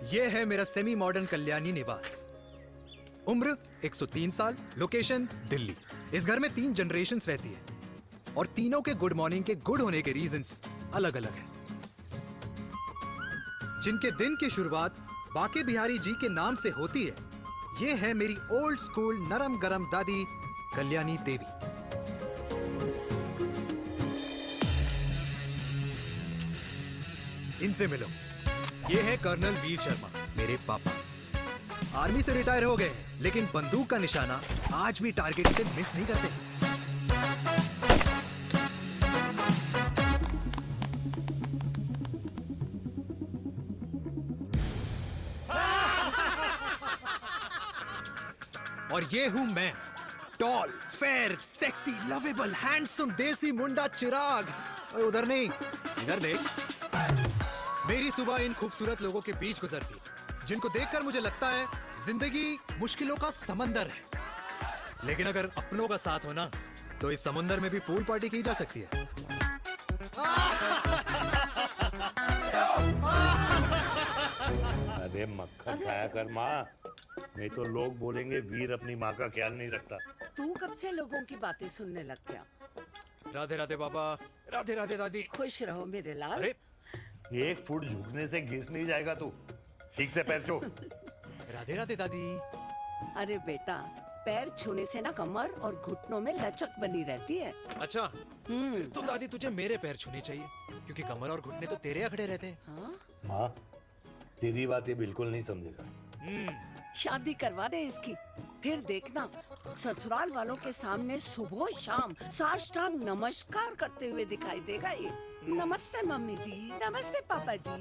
ये है मेरा सेमी मॉडर्न कल्याणी निवास। उम्र 103 साल, लोकेशन दिल्ली। इस घर में 3 जनरेशन्स रहती है और तीनों के गुड मॉर्निंग के गुड होने के रीजंस अलग अलग हैं। जिनके दिन की शुरुआत बाके बिहारी जी के नाम से होती है, ये है मेरी ओल्ड स्कूल नरम गरम दादी कल्याणी देवी। इनसे मिलो। ये है कर्नल वीर शर्मा, मेरे पापा। आर्मी से रिटायर हो गए हैं, लेकिन बंदूक का निशाना आज भी टारगेट से मिस नहीं करते। और ये हूं मैं, tall, fair, sexy, lovable, handsome देसी मुंडा चिराग। और उधर नहीं, इधर देख। मेरी सुबह इन खूबसूरत लोगों के बीच गुजरती है, जिनको देखकर मुझे लगता है जिंदगी मुश्किलों का समंदर है। लेकिन अगर अपनों का साथ हो ना, तो इस समंदर में भी पूल पार्टी की जा सकती है। अरे मक्खन खाया कर माँ, नहीं तो लोग बोलेंगे वीर अपनी माँ का ख्याल नहीं रखता। तू कब से लोगों की बातें सुनने लग गया? राधे राधे बाबा, राधे राधे दादी। खुश रहो मेरे लाल। अरे 1 फुट झुकने से घिस नहीं जाएगा तू, ठीक से पैर छू। राधे राधे दादी। अरे बेटा, पैर छूने से ना कमर और घुटनों में लचक बनी रहती है। अच्छा, फिर तो दादी तुझे मेरे पैर छूने चाहिए, क्योंकि कमर और घुटने तो तेरे अखड़े रहते हैं। हाँ? माँ, तेरी बात ये बिल्कुल नहीं समझेगा। शादी करवा दे इसकी, फिर देखना ससुराल वालों के सामने सुबह शाम साष्टांग नमस्कार करते हुए दिखाई देगा ये। नमस्ते मम्मी जी, नमस्ते पापा जी।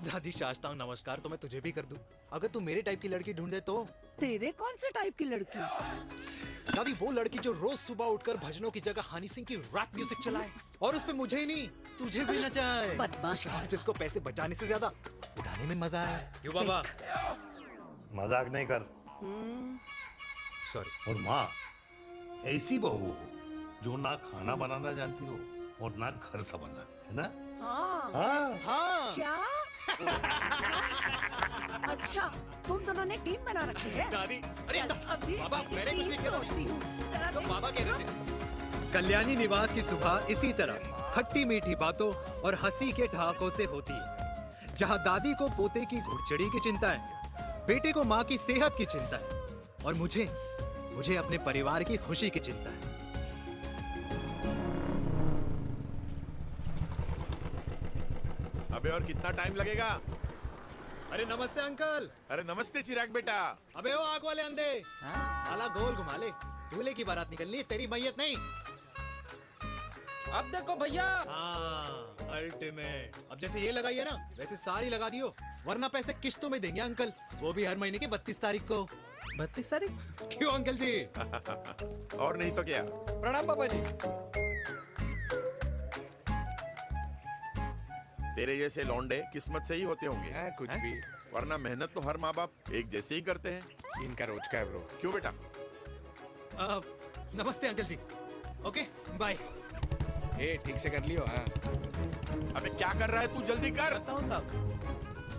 दादी साष्टांग नमस्कार तो मैं तुझे भी कर दूं, अगर तू मेरे टाइप की लड़की ढूंढ दे तो। तेरे कौन से टाइप की लड़की? दादी वो लड़की जो रोज सुबह उठकर भजनों की जगह हनी सिंह की रैप म्यूजिक चलाए, और उसपे मुझे ही नहीं तुझे भी नचाए। बदमाश। और जिसको पैसे बचाने से ज्यादा उड़ाने में मजा आए। क्यों बाबा? मजाक नहीं कर। सॉरी। और माँ, ऐसी बहू हो जो ना खाना बनाना जानती हो और ना घर संभालना, है ना? हाँ। हाँ हाँ क्या? अच्छा, तुम दोनों ने टीम बना रखी है? दादी, अरे अभी बाबा, मैंने कुछ नहीं किया। होती हूँ। जरा तो देख। बाबा कह रहे थे। कल्याणी निवास की सुबह इसी तरह खट्टी मीठी बातों और हंसी के ठहाकों से होती है, जहां दादी को पोते की घुड़चड़ी की चिंता है, बेटे को माँ की सेहत की चिंता है, और मुझे अपने परिवार की खुशी की चिंता है। अबे और कितना टाइम लगेगा? अरे नमस्ते अंकल। अरे नमस्ते चिराग बेटा। अबे वो आग वाले अंधे, साला गोल घुमा ले। दूल्हे की बारात निकलनी, तेरी मैयत नहीं। अब देखो भैया। हाँ, अल्टीमेट। अब जैसे ये लगाई है ना, वैसे सारी लगा दियो, वरना पैसे किस्तों में देंगे अंकल, वो भी हर महीने की 32 तारीख को। 32 तारीख? क्यों अंकल जी? और नहीं तो क्या। प्रणाम पापा जी। तेरे जैसे लौंडे किस्मत से ही होते होंगे। कुछ भी, वरना मेहनत तो हर माँ बाप एक जैसे ही करते हैं। इनका रोज का है ब्रो। क्यों बेटा? नमस्ते अंकल जी। Okay bye. ए ठीक से कर लियो। हाँ अबे क्या कर रहा है तू, जल्दी कर। बताओ साहब।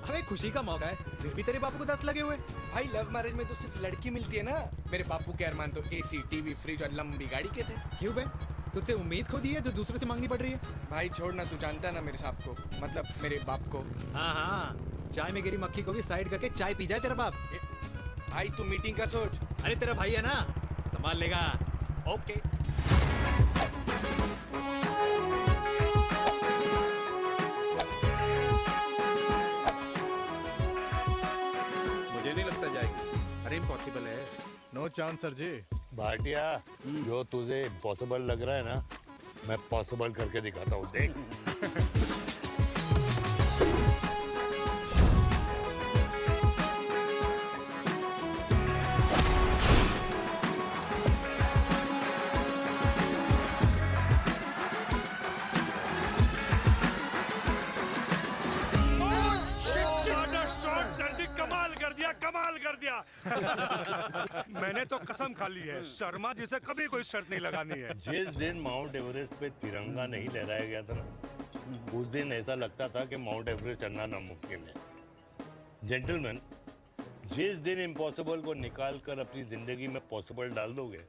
अबे खुशी का मौका है, फिर भी तेरे बापू को 10 लगे हुए। भाई लव मैरिज में तो सिर्फ लड़की मिलती है ना। मेरे बापू के अरमान तो एसी, टीवी, फ्रिज और लंबी गाड़ी के थे। क्यों बे? तुझसे उम्मीद खो दी है जो दूसरे से मांगनी पड़ रही है। भाई छोड़ना, तू जानता है ना मेरे साहब को, मतलब मेरे बाप को। हाँ हाँ, चाय में गिरी मक्खी को भी साइड करके चाय पी जाए तेरा बाप। भाई तू मीटिंग का सोच। अरे तेरा भाई है ना, संभाल लेगा। ओके। मुझे नहीं लगता जाएगी। अरे इम्पॉसिबल है। नो चांस सर जी। भाटिया, जो तुझे इम्पॉसिबल लग रहा है ना, मैं पॉसिबल करके दिखाता हूँ, देख। कमाल कर दिया। मैंने तो कसम खा ली है, शर्मा जी से कभी कोई शर्त नहीं लगानी है। जिस दिन माउंट एवरेस्ट पे तिरंगा नहीं लहराया गया था ना, उस दिन ऐसा लगता था कि माउंट एवरेस्ट चढ़ना नामुमकिन है। जेंटलमैन, जिस दिन इम्पॉसिबल को निकाल कर अपनी जिंदगी में पॉसिबल डाल दोगे,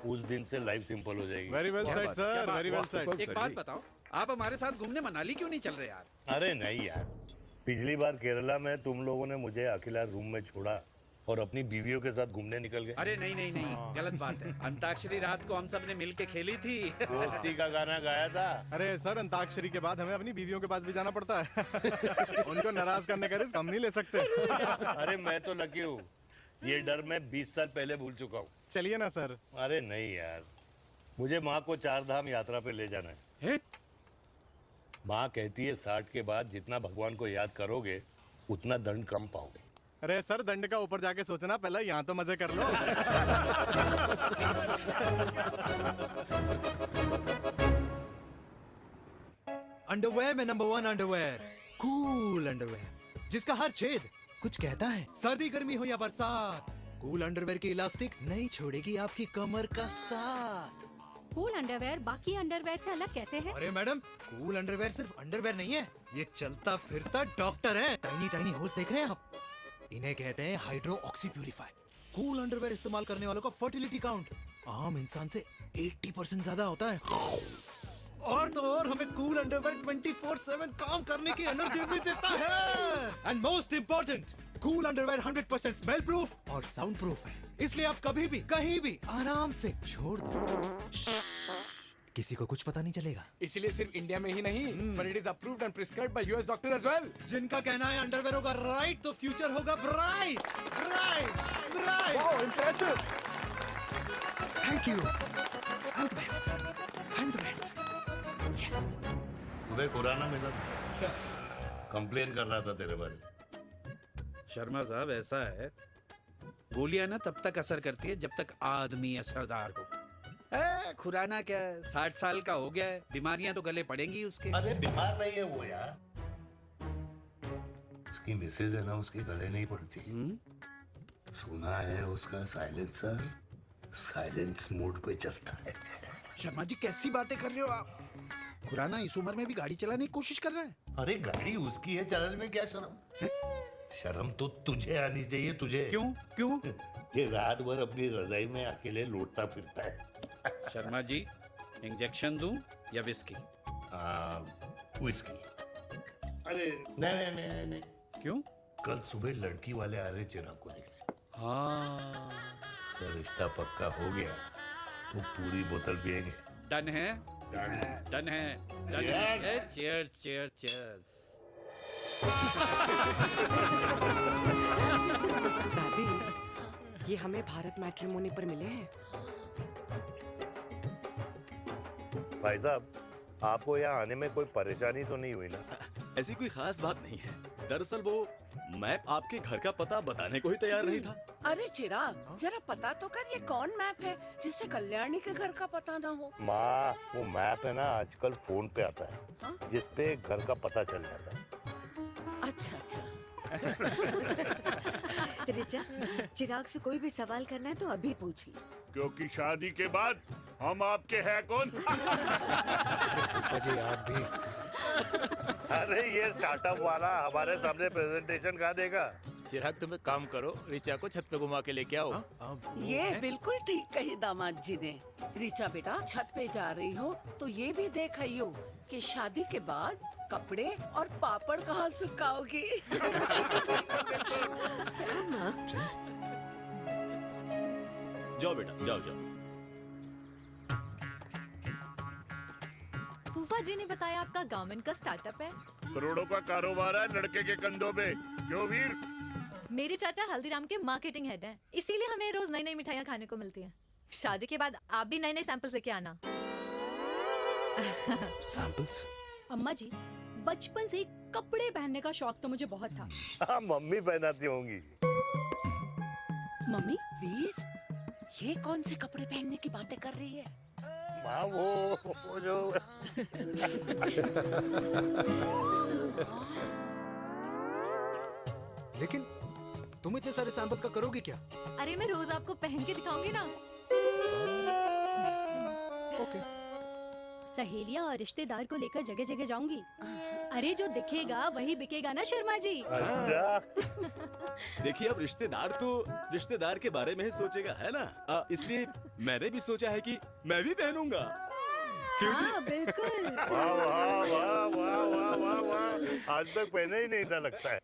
उस दिन से लाइफ सिंपल हो जाएगी। Very well said sir, very well said. एक बात बताओ, आप हमारे साथ घूमने मनाली क्यों नहीं चल रहे यार? अरे नहीं यार, पिछली बार केरला में तुम लोगों ने मुझे अकेला रूम में छोड़ा और अपनी बीवियों के साथ घूमने निकल गए। अरे नहीं नहीं नहीं, गलत बात है। अंताक्षरी रात को हम सब ने मिल के खेली थी। दोस्ती का गाना गाया था। अरे सर, अंताक्षरी के बाद हमें अपनी बीवियों के पास भी जाना पड़ता है। उनको नाराज करने का रिस्क हम नहीं ले सकते। अरे मैं तो लकी हूँ, ये डर मैं 20 साल पहले भूल चुका हूँ। चलिए ना सर। अरे नहीं यार, मुझे माँ को 4 धाम यात्रा पे ले जाना है। माँ कहती है 60 के बाद जितना भगवान को याद करोगे उतना दंड कम पाओगे। अरे सर, दंड का ऊपर जाके सोचना, पहले यहाँ तो मजे कर लो। अंडरवेयर में नंबर 1 अंडरवेयर, कूल अंडरवेयर, जिसका हर छेद कुछ कहता है। सर्दी गर्मी हो या बरसात, कूल अंडरवेयर की इलास्टिक नहीं छोड़ेगी आपकी कमर का साथ। कूल अंडरवेयर बाकी अंडरवेयर से अलग कैसे है? अरे मैडम, कूल अंडरवेयर सिर्फ अंडरवेयर नहीं है, ये चलता फिरता डॉक्टर है। टाइनी टाइनी होल्स देख रहे हैं आप? इन्हें कहते हैं hydro oxy purifier. Cool underwear इस्तेमाल करने वालों का फर्टिलिटी काउंट आम इंसान से 80% ज्यादा होता है। और तो और हमें कूल अंडरवेयर 24/7 काम करने की एनर्जी भी देता है। And most important, cool underwear 100% smell proof और साउंड प्रूफ है, इसलिए आप कभी भी कहीं भी आराम से छोड़ दो, किसी को कुछ पता नहीं चलेगा। इसीलिए सिर्फ इंडिया में ही नहीं, but it is approved and prescribed by US doctor as well. जिनका कहना है अंडरवेयर होगा राइट तो फ्यूचर होगा bright, bright, bright. Wow, impressive. Thank you. I'm the best. I'm the best. Yes. तुम्हें खुराना मिला था, कंप्लेन कर रहा था तेरे बारे में। शर्मा साहब, ऐसा है, गोलियां ना तब तक असर करती है जब तक आदमी असरदार हो। खुराना क्या, 60 साल का हो गया है, बीमारियां तो गले पड़ेंगी उसके। अरे बीमार नहीं है वो यार, उसकी मिसेज है ना, उसके गले नहीं पड़ती। सुना है उसका साइलेंसर साइलेंस मोड पे चलता है। शर्मा जी, कैसी बातें कर रहे हो आप? खुराना इस उम्र में भी गाड़ी चलाने की कोशिश कर रहा है। अरे गाड़ी उसकी है, चलाने में क्या शर्म? शर्म तो तुझे आनी चाहिए, तुझे। क्यों क्यों? ये रात भर अपनी रजाई में अकेले लौटता फिरता है। शर्मा जी, इंजेक्शन दूं या विस्की? विस्की। अरे नहीं नहीं नहीं नहीं। क्यों? कल सुबह लड़की वाले आ रहे चिराग को देखने। हाँ, तो रिश्ता पक्का हो गया तो पूरी बोतल पिएंगे। डन है, डन है, डन है, डन है। Cheers, cheers, cheers. दादी, ये हमें भारत मैट्रिमोनी पर मिले हैं। भाई साहब, आपको यहाँ आने में कोई परेशानी तो नहीं हुई ना? ऐसी कोई खास बात नहीं है। दरअसल वो मैप आपके घर का पता बताने को ही तैयार नहीं था। अरे चिराग, जरा पता तो कर, ये कौन मैप है जिससे कल्याणी के घर का पता ना हो? माँ, वो मैप है ना आजकल फोन पे आता है। हाँ? जिसपे घर का पता चल जाता है। अच्छा अच्छा। रिचा, चिराग से कोई भी सवाल करना है तो अभी पूछिए। क्योंकि शादी के बाद हम आपके हैं कौन? जी आप भी। अरे ये स्टार्टअप वाला हमारे सामने प्रेजेंटेशन कहाँ देगा? चिराग, तुम एक काम करो, रिचा को छत पे घुमा के लेके आओ। ये बिल्कुल ठीक कही दामाद जी ने। रिचा बेटा, छत पे जा रही हो तो ये भी देख आइयो कि शादी के बाद कपड़े और पापड़ कहाँ सुखाओगी। जाओ बेटा, जाओ जाओ। फूफा जी ने बताया आपका गारमेंट का स्टार्टअप है। करोड़ों का कारोबार है लड़के के कंधों पे। क्यों वीर? मेरे चाचा हल्दीराम के मार्केटिंग हेड हैं, इसीलिए हमें रोज नई नई मिठाइयाँ खाने को मिलती हैं। शादी के बाद आप भी नए नए सैंपल्स लेके आना। सैंपल्स? अम्मा जी, बचपन से कपड़े पहनने का शौक तो मुझे बहुत था। हाँ, मम्मी पहनाती होंगी। मम्मी? वीर, ये कौन से कपड़े पहनने की बातें कर रही है? माँ, वो जो लेकिन तुम इतने सारे सैंपल्स का करोगे क्या? अरे मैं रोज आपको पहन के दिखाऊंगी ना। ओके। सहेलियां और रिश्तेदार को लेकर जगह जगह जाऊंगी। अरे जो दिखेगा वही बिकेगा ना शर्मा जी। देखिए अब रिश्तेदार के बारे में ही सोचेगा, है ना? इसलिए मैंने भी सोचा है कि मैं भी पहनूंगा। क्यों जी? हाँ बिल्कुल। वाह वाह वाह वाह वाह वाह वाह, आज तक पहने ही नहीं था लगता है।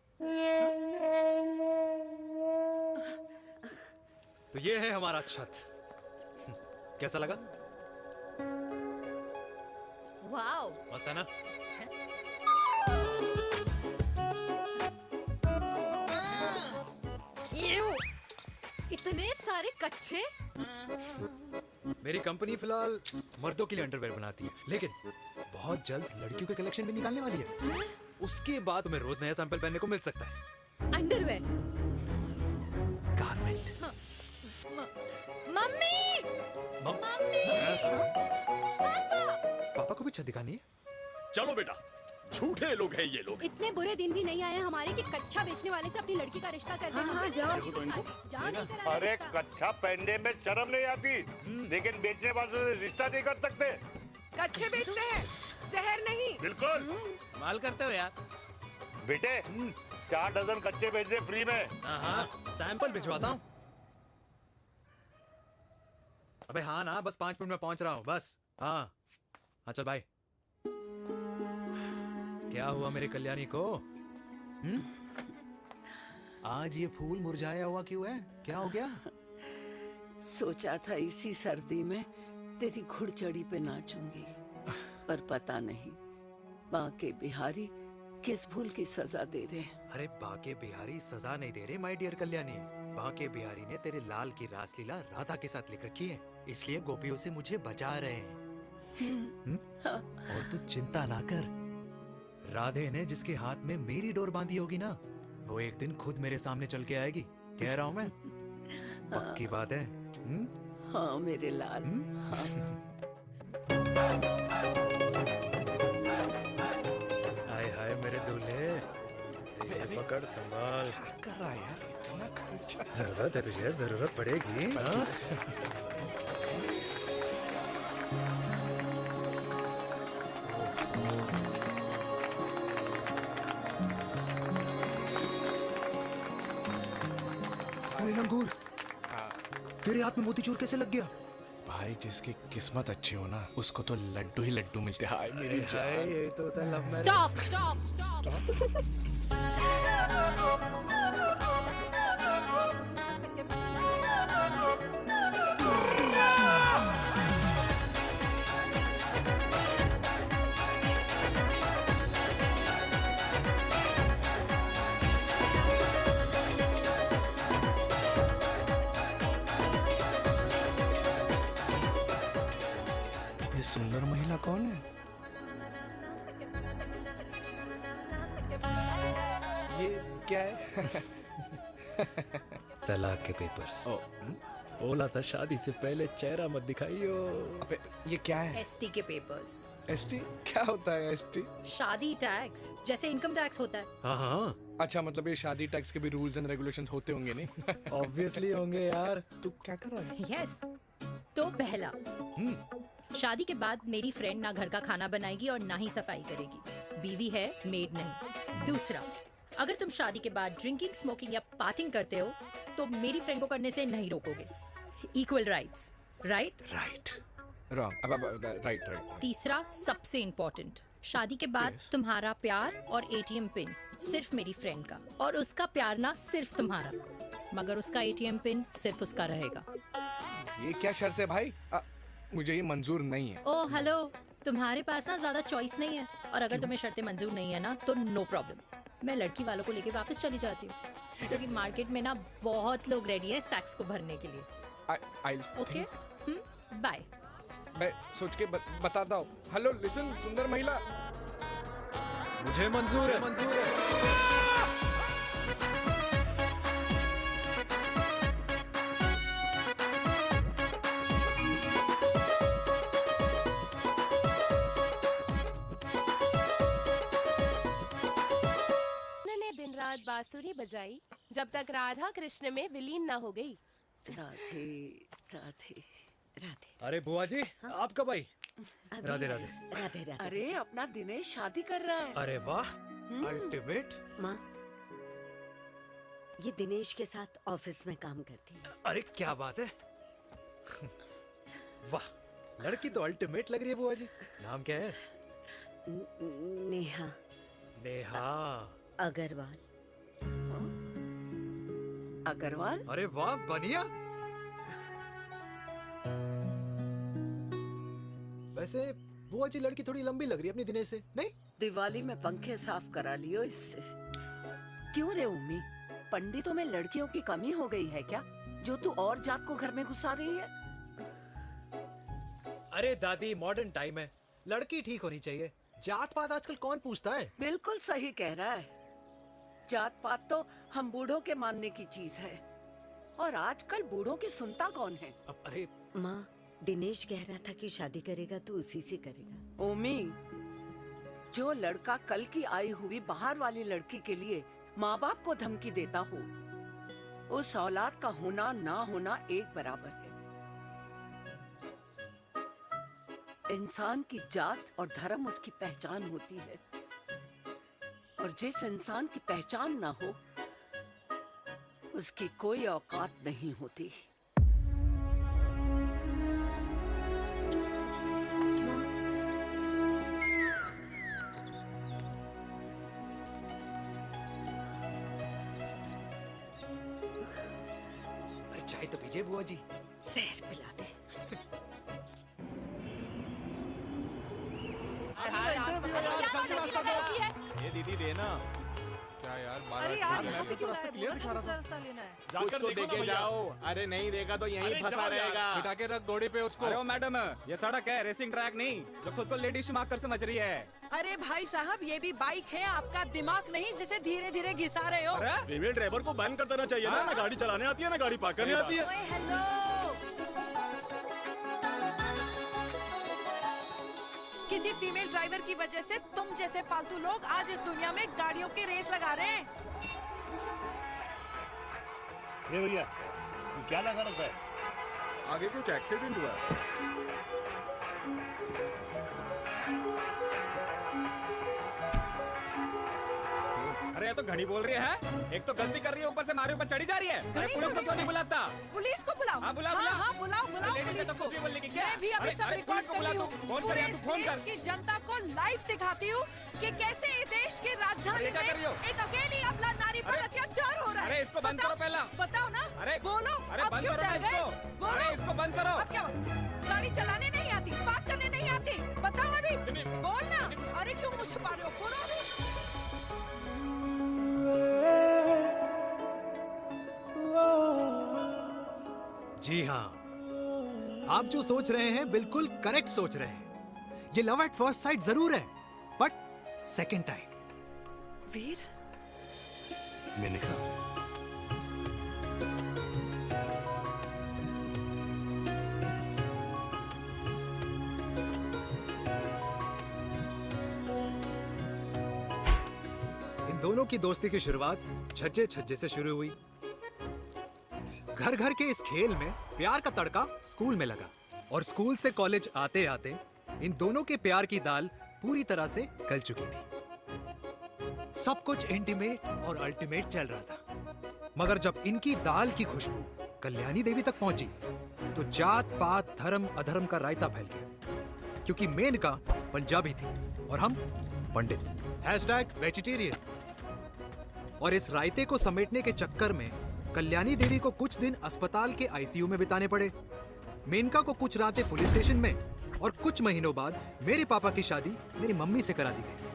तो ये है हमारा छत। कैसा लगा? वाओ, मस्त है ना? इतने सारे कच्चे। मेरी कंपनी फिलहाल मर्दों के लिए अंडरवेयर बनाती है, लेकिन बहुत जल्द लड़कियों के कलेक्शन भी निकालने वाली है। उसके बाद तुम्हें रोज नया सैंपल पहनने को मिल सकता है। अंडरवेयर? गारमेंट। मम्मी! मम्मी! पापा को भी छत दिखानी है। चलो बेटा, झूठे लोग हैं ये लोग। इतने बुरे दिन भी नहीं आए हमारे कि कच्चा बेचने वाले से अपनी लड़की का रिश्ता कर दें। हाँ, जाओ। अरे कच्चा पहनने में शर्म नहीं आती, लेकिन बेचने वालों से रिश्ता नहीं कर सकते। कच्चे बेचते हैं, जहर नहीं। बिल्कुल। माल करते हो यार। बेटे 4 डजन कच्चे बेच दे फ्री में। हाँ, सैंपल भिजवाता हूँ। अबे हाँ ना, बस 5 मिनट में पहुंच रहा हूँ बस। हाँ चल भाई। क्या हुआ मेरे कल्याणी को? आज ये फूल मुरझाया हुआ क्यों है? क्या हो गया? सोचा था इसी सर्दी में तेरी घुड़चड़ी पे नाचूंगी, पर पता नहीं बाके बिहारी किस भूल की सजा दे रहे। अरे बाके बिहारी सजा नहीं दे रहे माय डियर कल्याणी। बाके बिहारी ने तेरे लाल की रासलीला राधा के साथ लिख रखी है, इसलिए गोपियों से मुझे बचा रहे हैं। और तू चिंता ना कर, राधे ने जिसके हाथ में मेरी डोर बांधी होगी ना, वो एक दिन खुद मेरे सामने चल के आएगी। कह रहा हूँ मैं, पक्की बात है। हाँ मेरे लाल। हाय हाय मेरे दूल्हे, पकड़ संभाल। क्या कर रहा है यार, इतना खर्चा। जरूरत है तुझे, जरूरत पड़ेगी। हाँ? लंगूर, तेरे हाथ में मोतीचूर कैसे लग गया? भाई जिसकी किस्मत अच्छी हो ना, उसको तो लड्डू ही लड्डू मिलते हैं। हाय मेरी जान। ये तो होता है love marriage. Stop stop stop. ये सुंदर महिला कौन है? ये क्या है? तलाक के पेपर्स। बोला था शादी से पहले चेहरा मत दिखाइयो। अबे ये क्या है? एसटी के पेपर्स। एसटी क्या होता है? एसटी शादी टैक्स, जैसे इनकम टैक्स होता है। हाँ। अच्छा, मतलब ये शादी टैक्स के भी रूल्स एंड रेगुलेशंस होते होंगे नहीं? ऑब्वियसली होंगे यार। तू क्या कर रहा है? यस। तो पहला, शादी के बाद मेरी फ्रेंड ना घर का खाना बनाएगी और ना ही सफाई करेगी। बीवी है, मेड नहीं। दूसरा, अगर तुम शादी के बाद ड्रिंकिंग, स्मोकिंग या पार्टिंग करते हो तो मेरी फ्रेंड को करने से नहीं रोकोगे। Equal rights, right? Right. Wrong. अब राइट। तीसरा, सबसे इम्पोर्टेंट, शादी के बाद तुम्हारा प्यार और एटीएम पिन सिर्फ मेरी फ्रेंड का, और उसका प्यार ना सिर्फ तुम्हारा, मगर उसका एटीएम पिन सिर्फ उसका रहेगा। ये क्या शर्त है भाई? मुझे ये मंजूर नहीं है। ओ हेलो, तुम्हारे पास ना ज्यादा चॉइस नहीं है, और अगर तुम्हें शर्तें मंजूर नहीं है ना तो नो प्रॉब्लम, मैं लड़की वालों को लेके वापस चली जाती हूँ, क्योंकि मार्केट में ना बहुत लोग रेडी हैं इस टैक्स को भरने के लिए। Okay, bye. मैं सोच के बताता हूँ। हेलो लिसन सुंदर महिला, मुझे मंजूर है। दिन रात बांसुरी बजाई जब तक राधा कृष्ण में विलीन ना हो गई। राधे राधे राधे। अरे बुआ जी, आप कब आई? राधे राधे। राधे राधे। अरे अपना दिनेश शादी कर रहा है। अरे वाह, अल्टीमेट। माँ, ये दिनेश के साथ ऑफिस में काम करती है। अरे क्या बात है। वाह, लड़की तो अल्टीमेट लग रही है बुआ जी। नाम क्या है? नेहा। नेहा अग्रवाल। अग्रवाल? अरे वाह, बढ़िया। वैसे बुआ जी लड़की थोड़ी लंबी लग रही है अपनी दिनेश से, नहीं? दिवाली में पंखे साफ करा लियो इससे। क्यों रे उम्मी, पंडितों में लड़कियों की कमी हो गई है क्या, जो तू और जात को घर में घुसा रही है? अरे दादी, मॉडर्न टाइम है, लड़की ठीक होनी चाहिए। जात पात आजकल कौन पूछता है? बिल्कुल सही कह रहा है। जात पात तो हम बूढ़ों के मानने की चीज है, और आजकल बूढ़ों की सुनता कौन है? अरे माँ, दिनेश कह रहा था कि शादी करेगा तो उसी से करेगा। ओमी, जो लड़का कल की आई हुई बाहर वाली लड़की के लिए माँ बाप को धमकी देता हो, उस औलाद का होना ना होना एक बराबर है। इंसान की जात और धर्म उसकी पहचान होती है, और जिस इंसान की पहचान ना हो, उसकी कोई औकात नहीं होती। अरे चाय तो पीजिए बुआ जी। जहर पिला दे। ये दीदी देना। क्या यार, अरे यार, यहाँ से क्यों लाए? बोला था दूसरा रास्ता लेना है। कुछ तो देके जाओ। अरे नहीं देगा तो यहीं फंसा रहेगा। बिठा के रख घोड़े पे उसको। अरे मैडम, ये सड़क है, रेसिंग ट्रैक नहीं जो खुद को लेडी शिमाक कर समझ रही है। अरे भाई साहब, ये भी बाइक है, आपका दिमाग नहीं जिसे धीरे धीरे घिसा रहे हो। फीमेल ड्राइवर को बैन कर देना चाहिए ना। ना गाड़ी चलाने आती है, ना गाड़ी पार्क करने आती है। ओए हेलो, किसी फीमेल ड्राइवर की वजह से तुम जैसे फालतू लोग आज इस दुनिया में गाड़ियों की रेस लगा रहे हैं। ये भैया, ये क्या लगा रखा है? आगे कुछ एक्सीडेंट हुआ है। अरे ये तो घड़ी बोल रही है। एक तो गलती कर रही है, ऊपर से हमारे ऊपर चढ़ी जा रही है। अरे पुलिस को क्यों नहीं बुलाता? पुलिस को बुलाओ। हाँ बुलाओ, बुलाओ। हाँ बुलाओ, बुलाओ लेडीज पुलिस तो को। कुछ भी बोलने की क्या? मैं भी अभी सब रिकॉर्ड पुलिस को कर बुला रही तू। हूँ। फोन कर यार, तू फोन कर। देश की जनता को लाइव दिखाती हूँ कि कैसे इस देश की राजधानी क्या कर रही हो? में एक अकेली अबला नारी पर अत्याचार हो रहा है। अरे इसको बंद करो पहला। बताओ ना। अरे बोलो। अरे अब बंद क्यों करो ना डर गए? इसको। बोलो। अरे इसको बंद करो। अब क्या गाड़ी चलाने नहीं आती, बात करने नहीं आती? बताओ अभी, बोल ना। अरे क्यों मुझे छुपा रहे हो? बोलो अभी। जी हाँ, आप जो सोच रहे हैं बिल्कुल करेक्ट सोच रहे हैं। ये लव एट फर्स्ट साइट जरूर है, बट सेकंड टाइम। वीर, मेनका, इन दोनों की दोस्ती की शुरुआत छज्जे छज्जे से शुरू हुई। घर घर के इस खेल में प्यार का तड़का स्कूल में लगा, और स्कूल से कॉलेज आते आते इन दोनों के प्यार की दाल पूरी तरह से गल चुकी थी। सब कुछ इंटीमेट और अल्टीमेट चल रहा था, मगर जब इनकी दाल की खुशबू कल्याणी देवी तक पहुंची तो जात पात धर्म अधर्म का रायता फैल गया, क्योंकि मेनका पंजाबी थी और हम पंडित। #वेजिटेरियन। और इस रायते को समेटने के चक्कर में कल्याणी देवी को कुछ दिन अस्पताल के आईसीयू में बिताने पड़े, मेनका को कुछ रातें पुलिस स्टेशन में, और कुछ महीनों बाद मेरे पापा की शादी मेरी मम्मी से करा दी गई।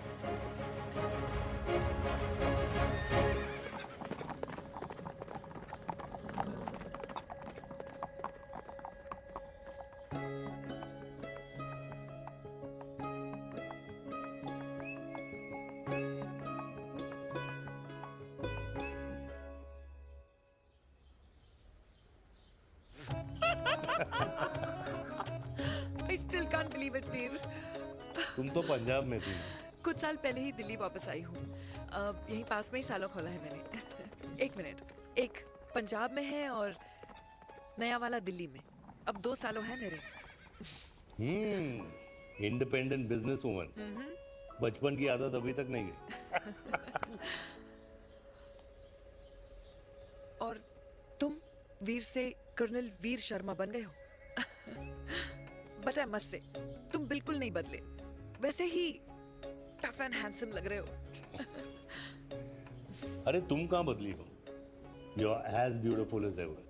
I still can't believe it, वीर। तुम तो पंजाब में थी। कुछ साल पहले ही दिल्ली वापस आई हूँ। यहीं पास में ही सालों खोला है मैंने। एक मिनट, एक पंजाब में है और नया वाला दिल्ली में। अब 2 सालों है मेरे। इंडिपेंडेंट बिजनेस वूमन, बचपन की आदत अभी तक नहीं गई। और तुम वीर से कर्नल वीर शर्मा बन गए हो। बट आई मस्ट से तुम बिल्कुल नहीं बदले, वैसे ही टफ एंड हैंडसम लग रहे हो। अरे तुम कहाँ बदली हो? You are as beautiful as ever.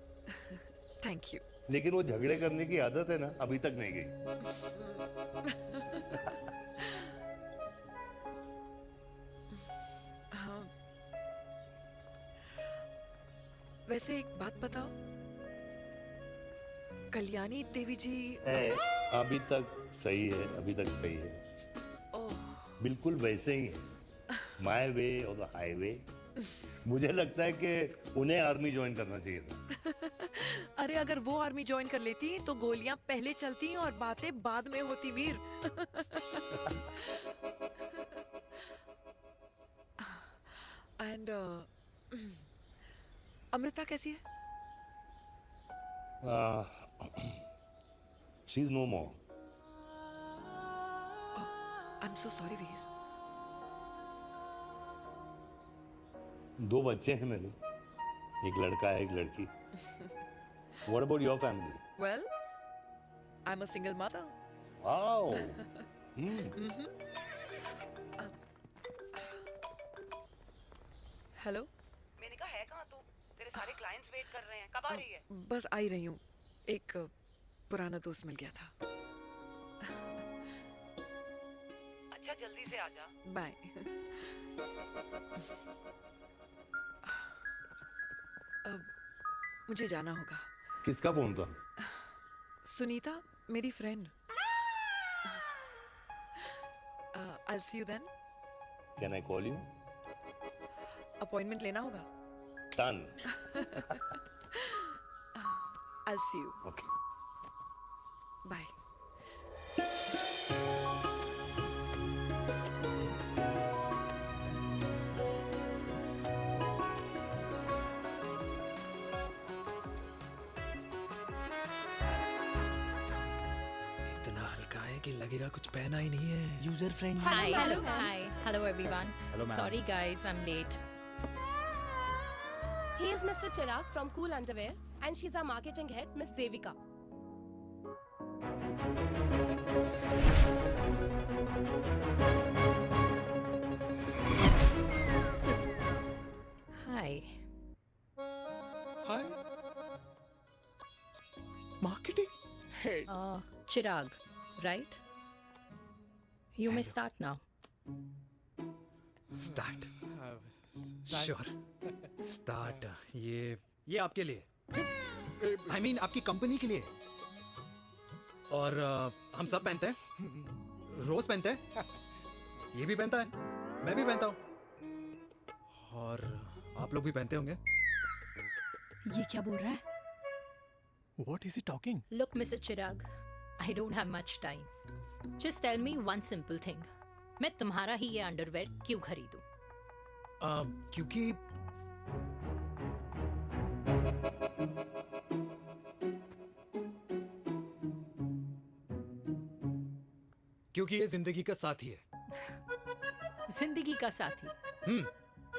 Thank you. लेकिन वो झगड़े करने की आदत है ना, अभी तक नहीं गई। हाँ। वैसे एक बात बताओ, कल्याणी देवी जी अभी तक सही है, अभी तक सही है, बिल्कुल वैसे ही है। माय वे और द हाईवे। मुझे लगता है कि उन्हें आर्मी ज्वाइन करना चाहिए था। अरे अगर वो आर्मी ज्वाइन कर लेती तो गोलियां पहले चलती और बातें बाद में होती वीर। एंड अमृता कैसी है? She is no more. I am so sorry Veer. 2 बच्चे हैं मेरे, एक लड़का है, एक लड़की। What about your family? Well, I'm a single mother. Wow. Hello. मैंने कहा है कहाँ तू? तेरे सारे क्लाइंट्स वेट कर रहे हैं, कब आ रही है? बस आ ही रही हूँ, एक पुराना दोस्त मिल गया था। अच्छा जल्दी से आ जा। बाय। अब मुझे जाना होगा। किसका फोन था? सुनीता, मेरी friend. I'll see you then. Can I call you? Appointment लेना होगा। Done. I'll see you. Okay. Bye. कि लगेगा कुछ पहना ही नहीं है। User friendly. Hi. Hello everyone. Hello, ma'am. Sorry guys, I'm late. He is Mr. Chirag from Cool Underwear and she's our marketing head, Miss Devika. Hi. Hi. Marketing head. Chirag, right? You may start now. Start. Sure. Start. ये आपके लिए। I mean आपकी company के लिए। और हम सब पहनते हैं, रोज पहनते हैं, ये भी पहनता है, मैं भी पहनता हूँ, और आप लोग भी पहनते होंगे। ये क्या बोल रहा है? What is he talking? Look, Mr. Chirag, I don't have much time. Just tell me one simple thing. मैं तुम्हारा ही ये अंडरवेयर क्यों खरीदूं? क्योंकि ये जिंदगी का साथी है। जिंदगी का साथी?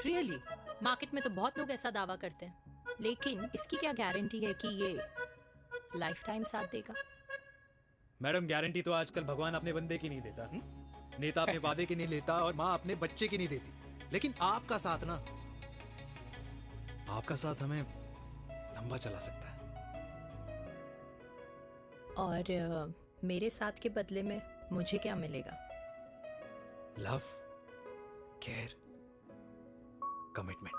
Really? मार्केट में तो बहुत लोग ऐसा दावा करते हैं, लेकिन इसकी क्या गारंटी है कि ये लाइफ टाइम साथ देगा? मैडम, गारंटी तो आजकल भगवान अपने बंदे की नहीं देता, नेता अपने वादे की नहीं लेता, और माँ अपने बच्चे की नहीं देती, लेकिन आपका साथ ना, आपका साथ हमें लंबा चला सकता है। और मेरे साथ के बदले में मुझे क्या मिलेगा? Love, care, commitment.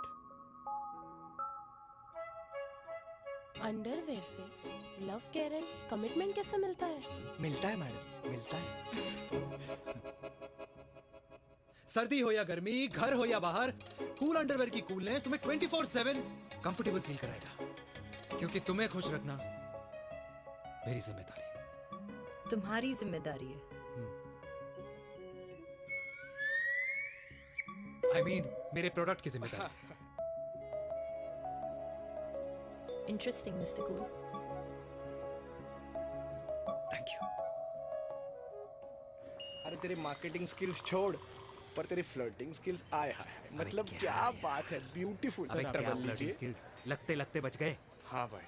अंडरवेयर से लव, केयर एंड कमिटमेंट कैसे मिलता है? मिलता है मैडम, मिलता है। सर्दी हो या गर्मी, घर हो या बाहर, कूल अंडरवेयर की कूलनेस तुम्हें 24/7 कंफर्टेबल फील कराएगा, क्योंकि तुम्हें खुश रखना मेरी जिम्मेदारी है। तुम्हारी जिम्मेदारी है? I mean, मेरे प्रोडक्ट की जिम्मेदारी। Interesting, Mr. Cool. Thank you. तेरे मार्केटिंग स्किल्स छोड़, पर तेरी फ्लर्टिंग स्किल्स आए हाय हाय, मतलब क्या बात है, ब्यूटीफुल। स्किल्स लगते लगते बच गए। हाँ भाई,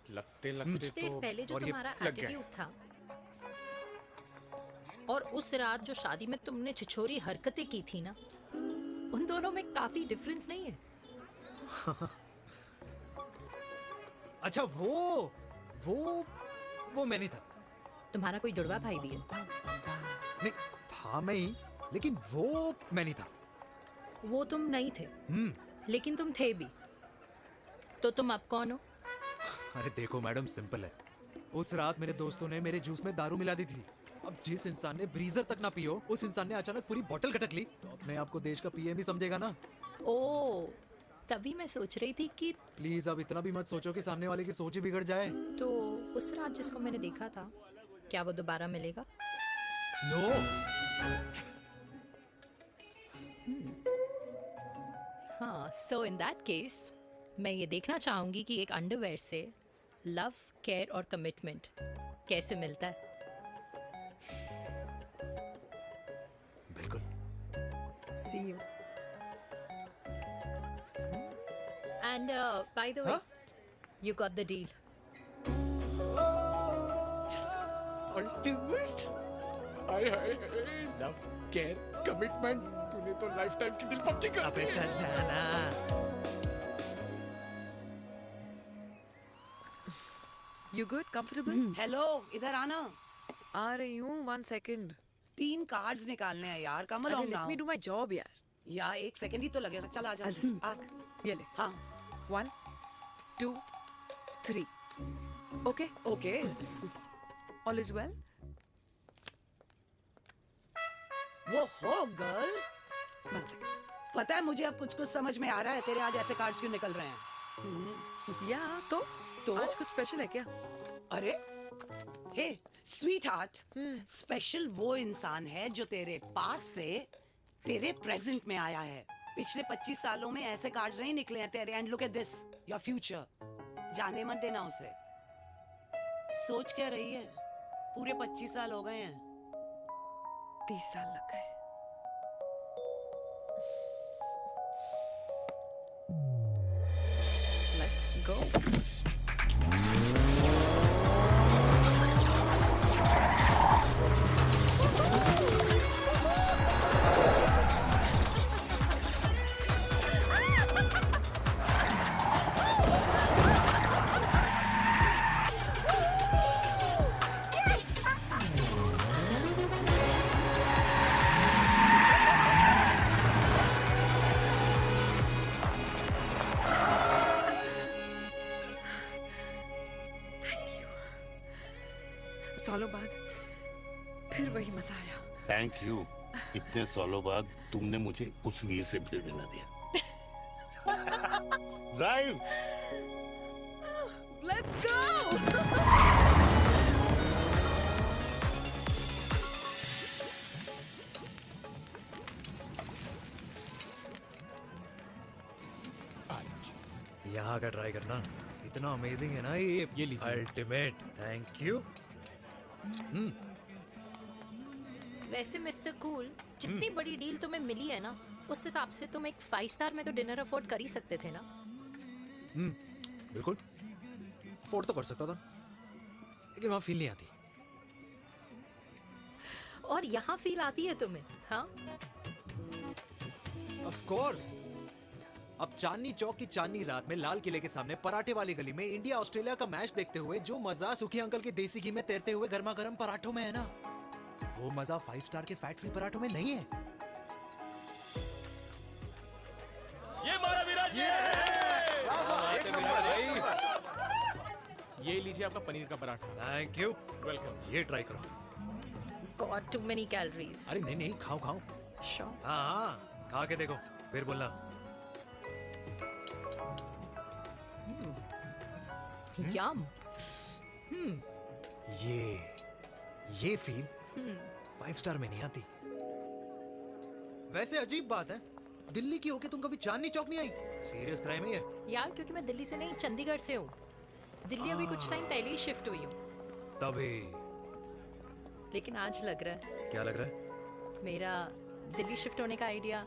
लगते कुछ लगते देर तो पहले जो और ये तुम्हारा लग गया। एटीट्यूड था और उस रात जो शादी में तुमने छिछोरी हरकतें की थी ना, उन दोनों में काफी डिफरेंस नहीं है? अच्छा वो मैं नहीं था। तुम्हारा कोई जुड़वा भाई भी है? नहीं था मैं ही, लेकिन वो मैं नहीं था। वो तुम नहीं थे, लेकिन तुम थे भी। तो तुम अब कौन हो? अरे देखो मैडम, सिंपल है। उस रात मेरे दोस्तों ने मेरे जूस में दारू मिला दी थी। अब जिस इंसान ने ब्रीजर तक ना पियो, उस इंसान ने अचानक पूरी बोतल खटक ली, तो अपने आप को देश का पीएम ही समझेगा ना। ओ, तभी मैं सोच रही थी कि प्लीज अब इतना भी मत सोचो कि सामने वाले की सोच ही बिगड़ जाए। तो उस रात जिसको मैंने देखा था, क्या वो दोबारा मिलेगा? नो। हाँ, सो इन दैट केस मैं ये देखना चाहूंगी कि एक अंडरवेयर से लव, केयर और कमिटमेंट कैसे मिलता है। बिल्कुल। See you. And by the way, you got the deal. Ultimate. Hi hi hi, love, care, commitment, तूने तो लाइफ टाइम की डील पक्की कर दी है। चल जाना। You good? Comfortable? हेलो, इधर आना। आ रही हूँ, 1 second. 3 कार्ड्स निकालने हैं यार, कम along let now। me do my job यार. या 1 सेकंड ही तो लगेगा, चल आजा। आ। ये ले. हाँ। 1, 2, 3. Okay? Okay. All is well? वो हो गर्ल। 1 second. पता है मुझे अब कुछ समझ में आ रहा है, तेरे आज ऐसे कार्ड्स क्यों निकल रहे हैं। या तो आज कुछ स्पेशल है क्या? अरे हे स्वीट हार्ट, स्पेशल वो इंसान है जो तेरे पास से तेरे प्रेजेंट में आया है। पिछले 25 सालों में ऐसे कार्ड्स नहीं निकले हैं तेरे। And look at this, your future. जाने मत देना उसे। सोच क्या रही है, पूरे 25 साल हो गए हैं। 30 साल लग गए। Let's go. सालों बाद फिर वही मजा आया। Thank you. इतने सालों बाद तुमने मुझे उस वीर से फिर मिला दिया। ड्राइव। Let's go. यहाँ का ट्राई करना, इतना अमेजिंग है ना ये लीजिए। अल्टीमेट। Thank you. वैसे मिस्टर कूल, जितनी बड़ी डील तुम्हें मिली है ना, उस हिसाब से तुम एक 5 स्टार में तो डिनर अफोर्ड कर ही सकते थे ना। बिल्कुल अफोर्ड तो कर सकता था, लेकिन वहां फील नहीं आती। और यहाँ फील आती है तुम्हें? हाँ, ऑफ कोर्स। अब चांदनी चौक की चांदनी रात में लाल किले के सामने पराठे वाली गली में इंडिया ऑस्ट्रेलिया का मैच देखते हुए जो मजा सुखी अंकल के देसी घी में तैरते हुए गर्मा गर्म पराठों में है ना, वो मजा 5 स्टार के फैट फ्री पराठों में नहीं है। ये मारा विराज। ये लीजिए आपका पनीर का पराठा। Thank you. वेलकम। ये ट्राई करो। Got too many calories. अरे नहीं नहीं, खाओ खाओ। श्योर। हाँ, खा के देखो फिर बोलना। यम। ये फील 5 स्टार में नहीं आती। वैसे अजीब बात है, दिल्ली की होके तुम कभी चांदनी चौक नहीं आई? सीरियस क्राइम ही है यार, क्योंकि मैं दिल्ली से नहीं, चंडीगढ़ से हूँ। दिल्ली अभी कुछ टाइम पहले ही शिफ्ट हुई हूँ। तभी। लेकिन आज लग रहा है। क्या लग रहा है? मेरा दिल्ली शिफ्ट होने का आइडिया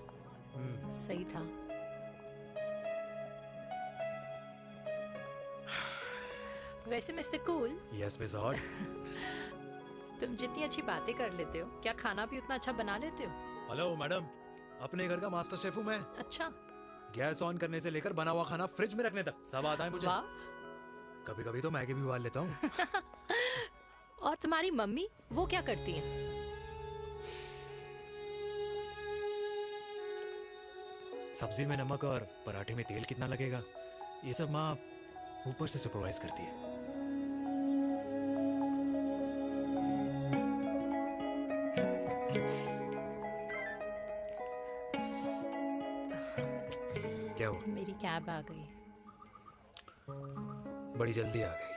सही था। वैसे mister cool, yes miss hot. तुम जितनी अच्छी बातें कर लेते हो, क्या खाना भी उतना अच्छा बना लेते हो? हेलो मैडम, अपने घर का मास्टर शेफ हूँ मैं। अच्छा। गैस ऑन करने से लेकर बना हुआ खाना फ्रिज में रखने तक सब आता है मुझे। कभी कभी तो मैगी भी उबाल लेता हूँ। और तुम्हारी मम्मी वो क्या करती हैं? सब्जी में नमक और पराठे में तेल कितना लगेगा, ये सब माँ ऊपर से सुपरवाइज करती है। क्या हुआ? मेरी कैब आ गई। बड़ी जल्दी आ गई।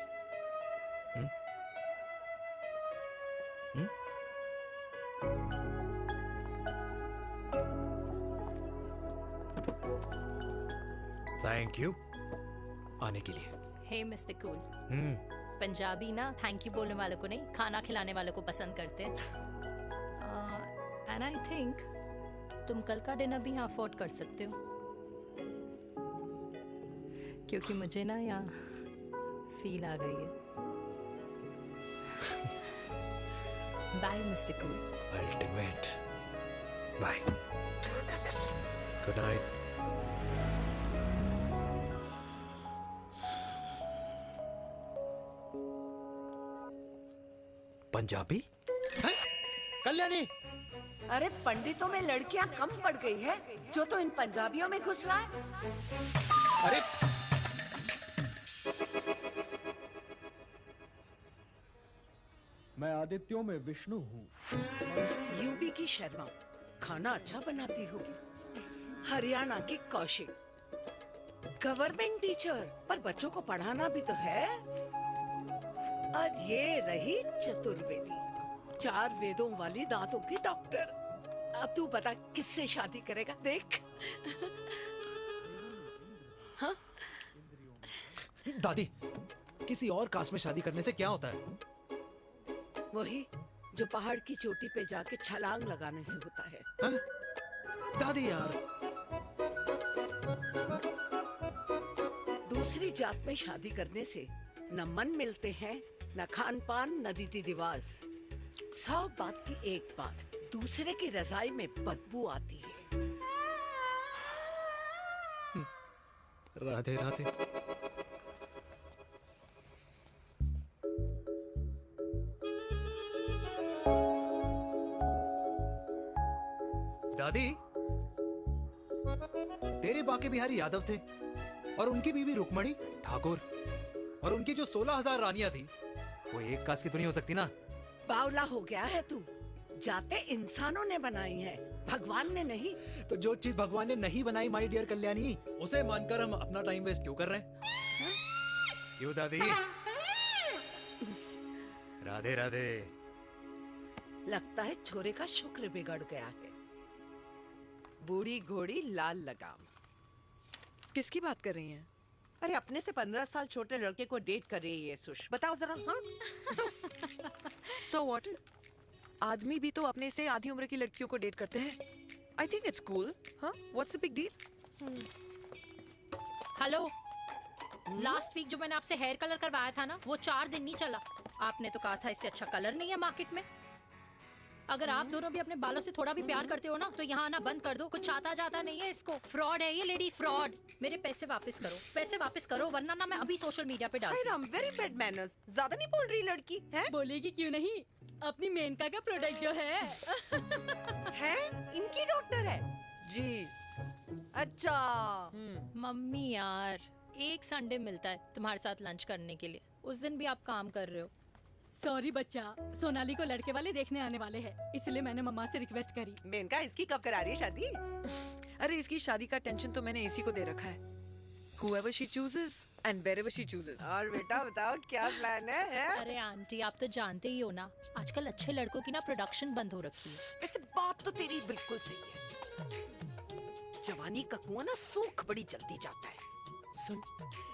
थैंक यू आने के लिए। हे मिस्टर कूल, पंजाबी ना थैंक यू बोलने वालों को नहीं, खाना खिलाने वालों को पसंद करते हैं। एंड आई थिंक तुम कल का डिनर भी यहाँ अफोर्ड कर सकते हो, क्योंकि मुझे ना यहाँ फील आ गई है। Bye mister cool. Ultimate. Bye. Good night. Punjabi? Kalyani, अरे पंडितों में लड़कियां कम पड़ गई है जो तो इन पंजाबियों में घुस रहा है। अरे मैं आदित्यों में विष्णु हूँ। यूपी की शर्मा खाना अच्छा बनाती होगी, हरियाणा की कौशिक गवर्नमेंट टीचर, पर बच्चों को पढ़ाना भी तो है। और ये रही चतुर्वेदी, 4 वेदों वाली दांतों की डॉक्टर। अब तू बता किससे शादी करेगा? देख। हाँ? दादी, किसी और कास्ट में शादी करने से क्या होता है? वही जो पहाड़ की चोटी पे जाके छलांग लगाने से होता है। हाँ? दादी यार, दूसरी जात में शादी करने से न मन मिलते हैं, न खान पान, न रीति रिवाज। 100 बात की एक बात, दूसरे की रजाई में बदबू आती है। राधे राधे। दादी, तेरे बाके बिहारी यादव थे और उनकी बीवी रुक्मणी ठाकुर, और उनकी जो 16,000 रानियां थी वो एक कास्ट की तो नहीं हो सकती ना? बावला हो गया है तू। जाते इंसानों ने बनाई है, भगवान ने नहीं। तो जो चीज भगवान ने नहीं बनाई माय डियर कल्याणी, उसे मानकर हम अपना टाइम वेस्ट क्यों कर रहे हैं? क्यों दादी? राधे राधे। लगता है छोरे का शुक्र बिगड़ गया है। बूढ़ी घोड़ी लाल लगाम। किसकी बात कर रही हैं? अरे अपने से 15 साल छोटे लड़के को डेट कर रही है सुश। बताओ जरा। हाँ? So what? आदमी भी तो अपने से आधी उम्र की लड़कियों को डेट करते हैं। I think it's cool. हाँ? What's the big deal? Hello, last week जो मैंने आपसे हेयर कलर करवाया था ना, वो 4 दिन नहीं चला। आपने तो कहा था इससे अच्छा कलर नहीं है मार्केट में। अगर आप दोनों भी अपने बालों से थोड़ा भी प्यार करते हो ना, तो यहाँ आना बंद कर दो। कुछ आता जाता नहीं है इसको। फ्रॉड है ये लेडी, फ्रॉड। मेरे पैसे वापस करो, पैसे वापस करो, वरना ना मैं अभी सोशल मीडिया पे डाल दूँ। Very bad manners. ज्यादा नहीं बोल रही लड़की है? बोलेगी क्यों नहीं? अपनी मेनका का प्रोडक्ट जो है है इनकी डॉक्टर है जी। अच्छा। मम्मी यार, एक संडे मिलता है तुम्हारे साथ लंच करने के लिए, उस दिन भी आप काम कर रहे हो। सॉरी बच्चा, सोनाली को लड़के वाले देखने आने वाले हैं, इसलिए मैंने मम्मा से रिक्वेस्ट करी। मेनका, इसकी कब करा रही है शादी? अरे इसकी शादी का टेंशन तो मैंने इसी को दे रखा है। Whoever she chooses and wherever she chooses. और बेटा बताओ क्या प्लान है? अरे आंटी, आप तो जानते ही हो ना, आजकल अच्छे लड़कों की ना प्रोडक्शन बंद हो रखी है। वैसे बात तो तेरी बिल्कुल सही है। जवानी का कुआं ना सूख बड़ी जल्दी जाता है। सुन,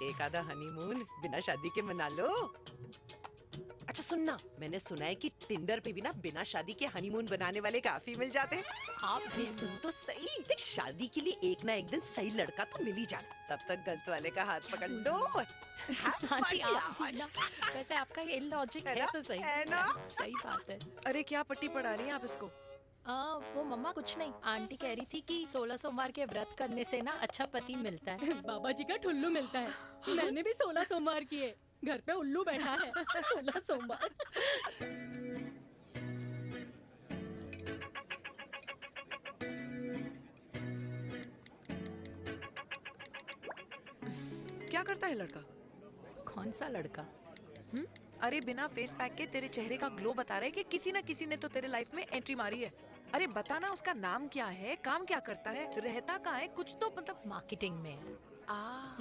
एक आधा हनीमून बिना शादी के मना लो। अच्छा सुनना, मैंने सुना है कि टिंडर पे भी ना बिना शादी के हनीमून बनाने वाले काफी मिल जाते हैं। आप अरे सुन तो सही, देख शादी के लिए एक ना एक दिन सही लड़का तो मिल ही जाना, तब तक गलत वाले का हाथ पकड़ लो। हाँ जी, आप भी ना, वैसे आपका ये लॉजिक है तो सही है ना, सही बात है। अरे क्या पट्टी पढ़ा रही हैं आप इसको? वो मम्मा कुछ नहीं, आंटी कह रही थी कि 16 सोमवार के व्रत करने से ना अच्छा पति मिलता है। बाबा जी का ठुल्लू मिलता है। मैंने भी 16 सोमवार किए, घर पे उल्लू बैठा है। 16 सोमवार। क्या करता है लड़का? कौन सा लड़का? अरे बिना फेस पैक के तेरे चेहरे का ग्लो बता रहा है कि किसी ना किसी ने तो तेरे लाइफ में एंट्री मारी है। अरे बताना उसका नाम क्या है, काम क्या करता है, रहता कहाँ है, कुछ तो मतलब। मार्केटिंग में।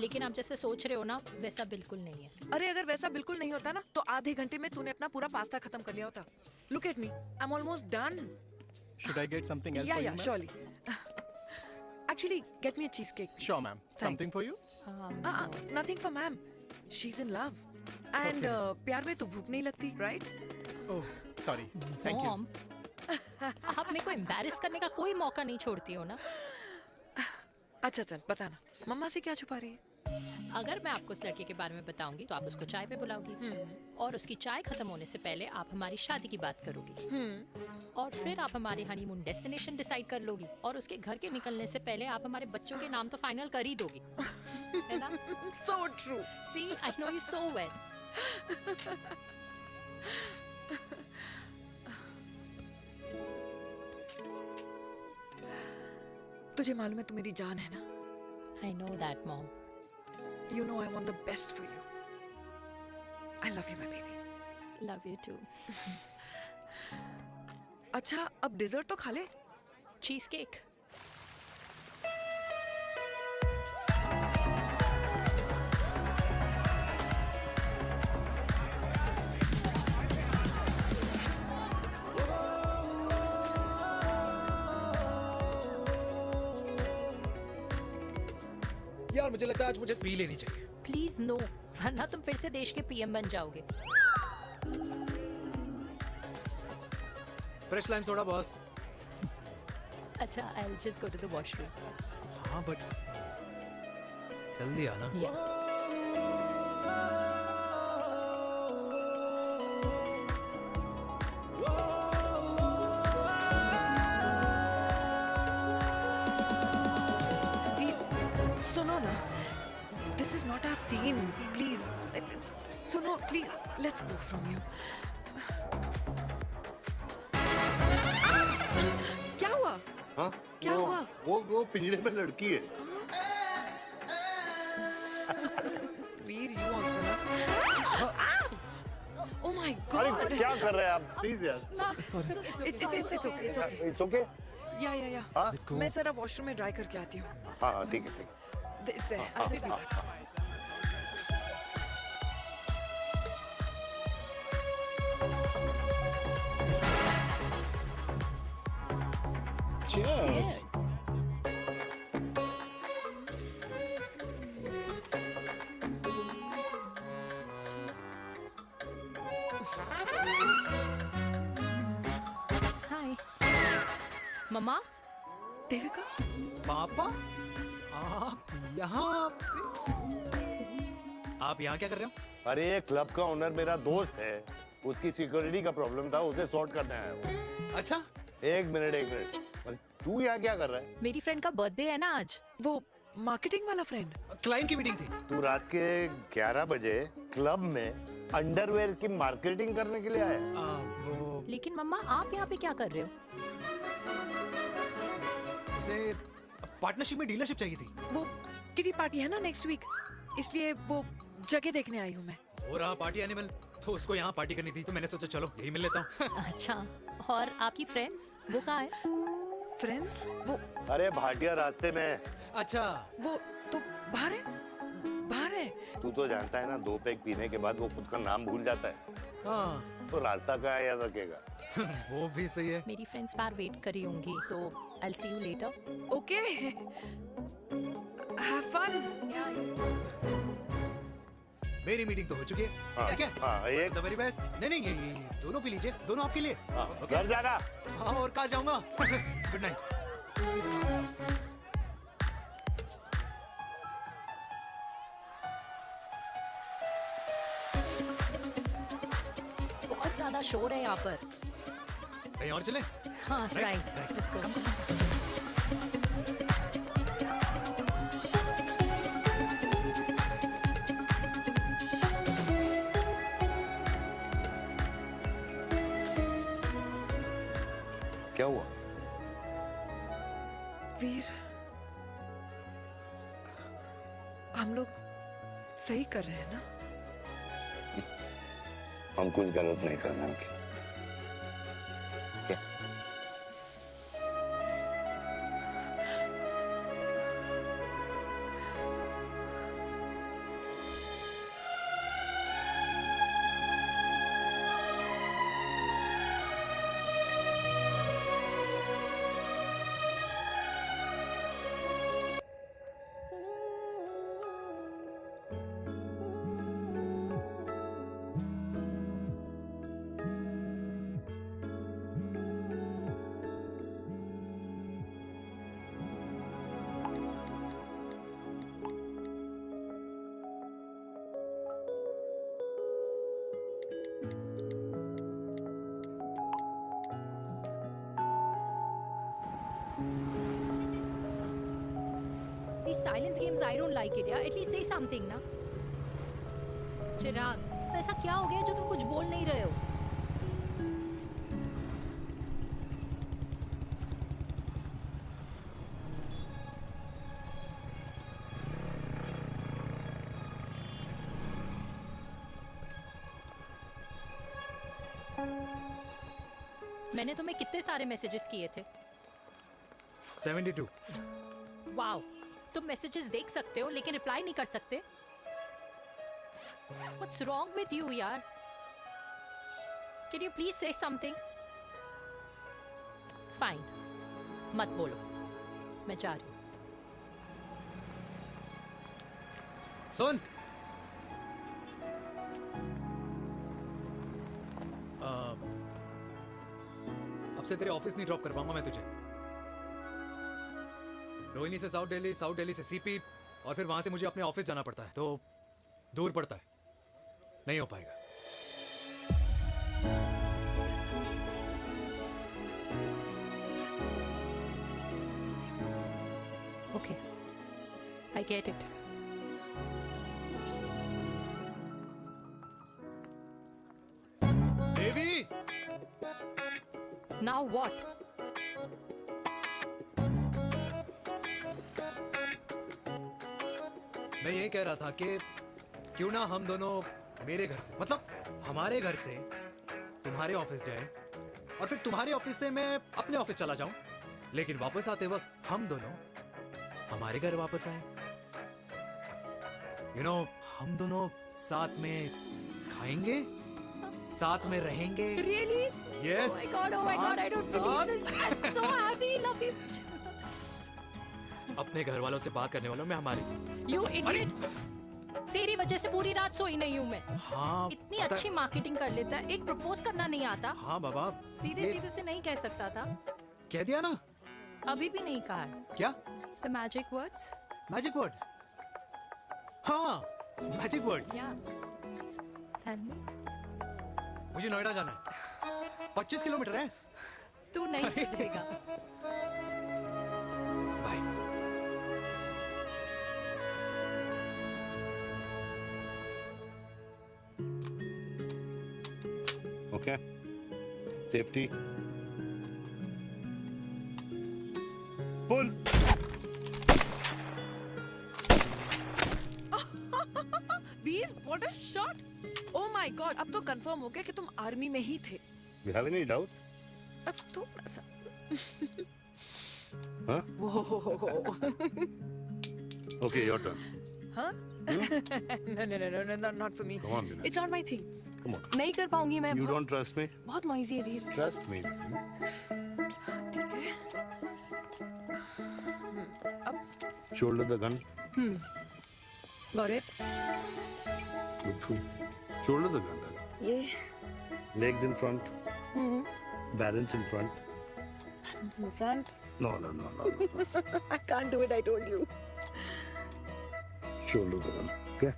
लेकिन आप जैसे सोच रहे हो ना, वैसा बिल्कुल नहीं है। अरे अगर वैसा बिल्कुल नहीं होता ना तो आधे घंटे में तूने अपना पूरा पास्ता खत्म कर लिया होता। Look at me, I am almost done. Should I get something else Yeah, for yeah, you, ma'am? surely. Actually, get me a cheesecake. Sure, ma'am. Something for you? Nothing for ma'am. She's in love. And प्यार में तो भूख नहीं लगती, right? Oh, sorry. Thank you. Mom, आप मेरे को embarrass करने का कोई मौका नहीं छोड़ती हो ना। अच्छा चल बताना, मम्मा से क्या छुपा रही है? अगर मैं आपको उस लड़के के बारे में बताऊंगी तो आप उसको चाय पे बुलाओगी, और उसकी चाय खत्म होने से पहले आप हमारी शादी की बात करोगी, और फिर आप हमारे हनीमून डेस्टिनेशन डिसाइड कर लोगी, और उसके घर के निकलने से पहले आप हमारे बच्चों के नाम तो फाइनल कर ही दोगी, है ना? So true. See, I know you so well. तुझे मालूम है तू मेरी जान है ना? I know that, Mom. You know I want the best for you. I love you, my baby. Love you too. अच्छा, अब डिजर्ट तो खा ले। Cheese cake. यार मुझे लगता है आज मुझे पी लेनी चाहिए। प्लीज नो, वरना तुम फिर से देश के पीएम बन जाओगे। Fresh lime soda boss. अच्छा, I'll just go to the washroom. हाँ बट जल्दी आना। सुनो ना, this is not our scene. Please, सुनो please, let's go from here. क्या हुआ? हाँ? क्या हुआ? वो पिंजरे में लड़की है। वीर, you also not. Oh my God! अरे क्या कर रहे हैं आप? Please यार। Sorry. It's okay. It's okay. It's okay? Yeah. हाँ? मैं जरा वॉशरूम में ड्राई करके आती हूँ। हाँ ठीक है। This way. I'll just be back. Cheers. हाय मम्मा। देविका, पापा, आप यहाँ आप यहाँ क्या कर रहे हो? अरे ये क्लब का ओनर मेरा दोस्त है, उसकी सिक्योरिटी का प्रॉब्लम था, उसे सॉर्ट करने आया हूँ। अच्छा, एक मिनट। अरे तू यहाँ क्या कर रहा है? मेरी फ्रेंड का बर्थडे है ना आज। वो मार्केटिंग वाला फ्रेंड। क्लाइंट की मीटिंग थी। तू रात के 11 बजे क्लब में अंडरवेयर की मार्केटिंग करने के लिए आया? लेकिन मम्मा, आप यहाँ पे क्या कर रहे हो? उसे पार्टनरशिप में डीलरशिप चाहिए थी। वो किटी पार्टी है ना नेक्स्ट वीक, इसलिए वो जगह देखने आई हूँ मैं। हो रहा पार्टी एनिमल, तो उसको यहाँ पार्टी करनी थी, तो मैंने सोचा चलो यही मिल लेता हूँ। अच्छा, और आपकी फ्रेंड्स वो कहाँ है? फ्रेंड्स वो अरे भाटिया रास्ते में। अच्छा, वो तो बाहर है। तू तो जानता है ना, 2 पैक पीने के बाद वो खुद का नाम भूल जाता है। हाँ। तो रास्ता कहाँ याद रखेगा? वो भी सही है। मेरी फ्रेंड्स बाहर वेट कर रही होंगी, so I'll see you later. Okay. Have fun. मेरी मीटिंग तो हो चुकी है। हाँ, ठीक है? हाँ, एक द वेरी बेस्ट। नहीं नहीं, ये दोनों पी लीजिए, दोनों आपके लिए। ओके? घर जाना। हाँ, और कहाँ जाऊंगा? Good night. बहुत ज्यादा शोर है यहाँ पर। कहीं और चले? हाँ, राइट, लेट्स गो। क्या हुआ? वीर, हम लोग सही कर रहे हैं ना? हम कुछ गलत नहीं कर रहे हैं। क्या? These silence games, I don't like it, yeah. At least say something, ना. चिराग, तो ऐसा क्या हो गया जो तुम कुछ बोल नहीं रहे हो? मैंने तुम्हें कितने सारे मैसेजेस किए थे? 72। वाओ, तुम मैसेजेस देख सकते हो लेकिन रिप्लाई नहीं कर सकते? What's wrong with you, यार? Can you please say something? Fine, मत बोलो, मैं जा रही हूँ। सुन, अब से तेरे ऑफिस नहीं ड्रॉप कर पाऊंगा मैं तुझे। रोहिणी से साउथ दिल्ली से सीपी, और फिर वहां से मुझे अपने ऑफिस जाना पड़ता है, तो दूर पड़ता है, नहीं हो पाएगा। Okay, I get it. Devi! Now what? मैं ये कह रहा था कि क्यों ना हम दोनों मेरे घर से, मतलब हमारे घर से तुम्हारे ऑफिस जाए, और फिर तुम्हारे ऑफिस से मैं अपने ऑफिस चला जाऊं, लेकिन वापस आते वक्त हम दोनों हमारे घर वापस आए। यू नो, हम दोनों साथ में खाएंगे, साथ में रहेंगे। Really? Yes. Oh my God, I don't believe this. I'm so happy, love you. अपने घर वालों से बात करने वालों में हमारी। You idiot! तेरी वजह से पूरी रात सोई नहीं हूँ मैं। हाँ, इतनी अच्छी मार्केटिंग कर लेता है, एक प्रपोज करना नहीं आता। हाँ बाबा, सीधे सीधे से नहीं कह सकता था। कह दिया ना। अभी भी नहीं कहा है। क्या? The magic words? Magic words? हाँ, मैजिक वर्ड्स। Tell me. मुझे नोएडा जाना है, 25 किलोमीटर है। तू नहीं सीखेगा। Okay. Safety. Pull. Veer, what a shot! Oh my God, अब तो कंफर्म हो गया कि तुम आर्मी में ही थे। You have any doubts? अब थोड़ा सा। Huh? Okay, your turn. हाँ? No, not for me. Come on, Vinay. It's not my thing. Come on. नहीं कर पाऊंगी मैं। You don't trust me? बहुत noisy है वीर। Trust me. ठीक है। Shoulder the gun. Got it? Shoulder the gun. Yeah. Legs in front. Balance in front. Hands in front. No. I can't do it, I told you. Shoulder the gun. Okay.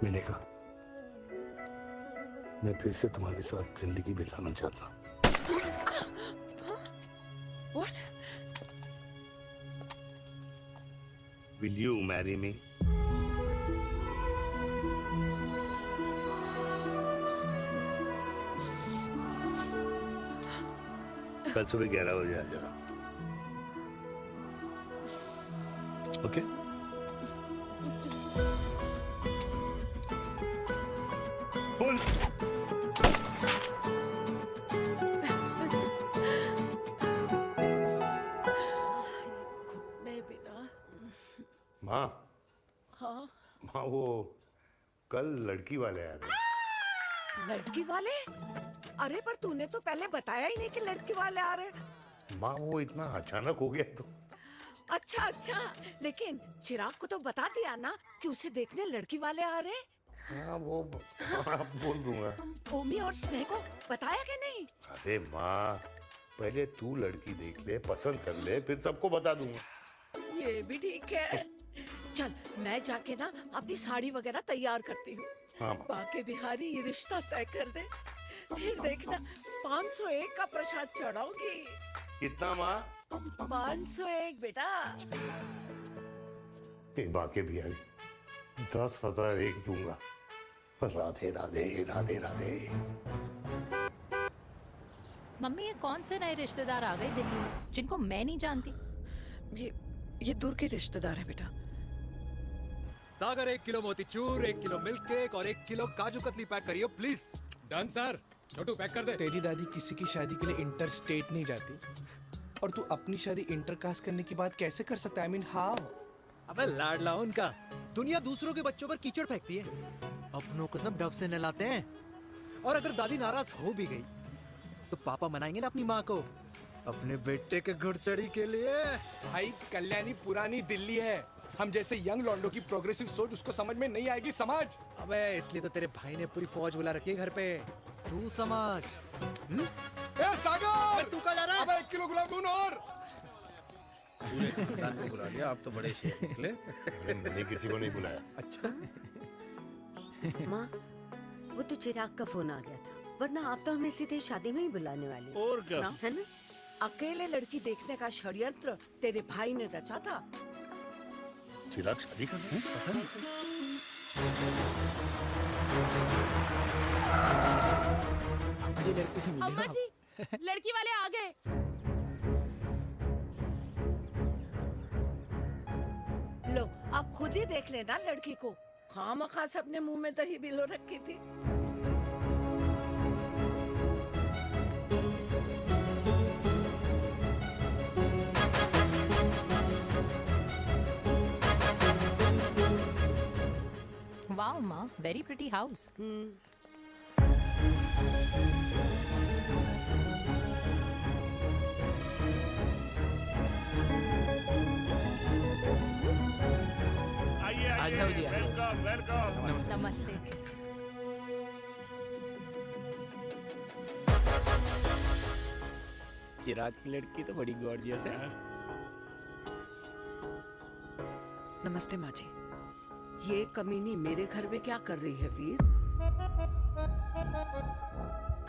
मैंने कहा मैं फिर से तुम्हारे साथ जिंदगी बिताना चाहता हूँ। What? Will you marry me? कल सुबह 11 बजे आ जाना। ओके? बोल। नहीं बेटा। माँ, हाँ? माँ वो कल लड़की वाले आ रहे। लड़की वाले? अरे पर तूने तो पहले बताया ही नहीं कि लड़की वाले आ रहे। माँ वो इतना अचानक हो गया तो। अच्छा, लेकिन चिराग को तो बता दिया ना कि उसे देखने लड़की वाले आ रहे। हाँ वो बोल दूंगा। ओमी और स्नेह को बताया कि नहीं? अरे माँ, पहले तू लड़की देख ले, पसंद कर ले, फिर सबको बता दूंगा। ये भी ठीक है। चल मैं जाके ना अपनी साड़ी वगैरह तैयार करती हूँ। हाँ। बाके बिहारी ये रिश्ता तय कर दे, फिर देखना 501 का प्रसाद चढ़ाऊंगी। कितना माँ? 501 बेटा। बाके बिहारी 10,001 दूंगा। राधे राधे राधे राधे। मम्मी ये कौन से नए रिश्तेदार आ गए दिल्ली में जिनको मैं नहीं जानती? ये दूर के रिश्तेदार है बेटा। सागर 1 किलो मोतीचूर, 1 किलो मिल्क केक और 1 किलो काजू कतली पैक करियो please. Done sir. Chhotu pack कर दे। तेरी दादी किसी की शादी के लिए इंटर स्टेट नहीं जाती, और तू अपनी शादी इंटर कास्ट करने की बात कैसे कर सकता है? I mean, how? अबे लाडला उनका। दुनिया दूसरों के बच्चों पर कीचड़ फेंकती है, अपनों को सब डब से नहलाते हैं। और अगर दादी नाराज हो भी गई तो पापा मनाएंगे ना अपनी माँ को अपने बेटे के घुड़चढ़ी के लिए। भाई कल्याणी पुरानी दिल्ली है, हम जैसे यंग लॉन्डो की प्रोग्रेसिव सोच उसको समझ में नहीं आएगी। समझ? अबे इसलिए तो तेरे भाई ने पूरी फौज बुला रखी है घर पे, तू समझ। ए सागर, तू कहाँ जा रहा है? अबे 1 किलो गुलाब जामुन और। पूरे खानदान को बुला लिया, आप तो बड़े शेर निकले। मैंने किसी को नहीं बुलाया। अच्छा। माँ, वो तो चिराग का फोन आ गया था, वरना आप तो हमें सीधे शादी में ही बुलाने वाली। और क्या? है ना? अकेले लड़की देखने का षड्यंत्र तेरे भाई ने रचा था। चिराग शादी कर रहे हैं? पता नहीं। लड़की से मिली। अम्मा जी, लड़की वाले आ गए। लो आप खुद ही देख लेना लड़की को। खामखा सबने मुंह में दही बिलो रखी थी। वाओ माँ, वेरी प्रिटी हाउस। आ जाओ जी, आ जाओ। Welcome welcome. नमस्ते। चिराग की लड़की तो बड़ी गॉर्जियस है। नमस्ते माँ जी। ये कमीनी मेरे घर में क्या कर रही है वीर?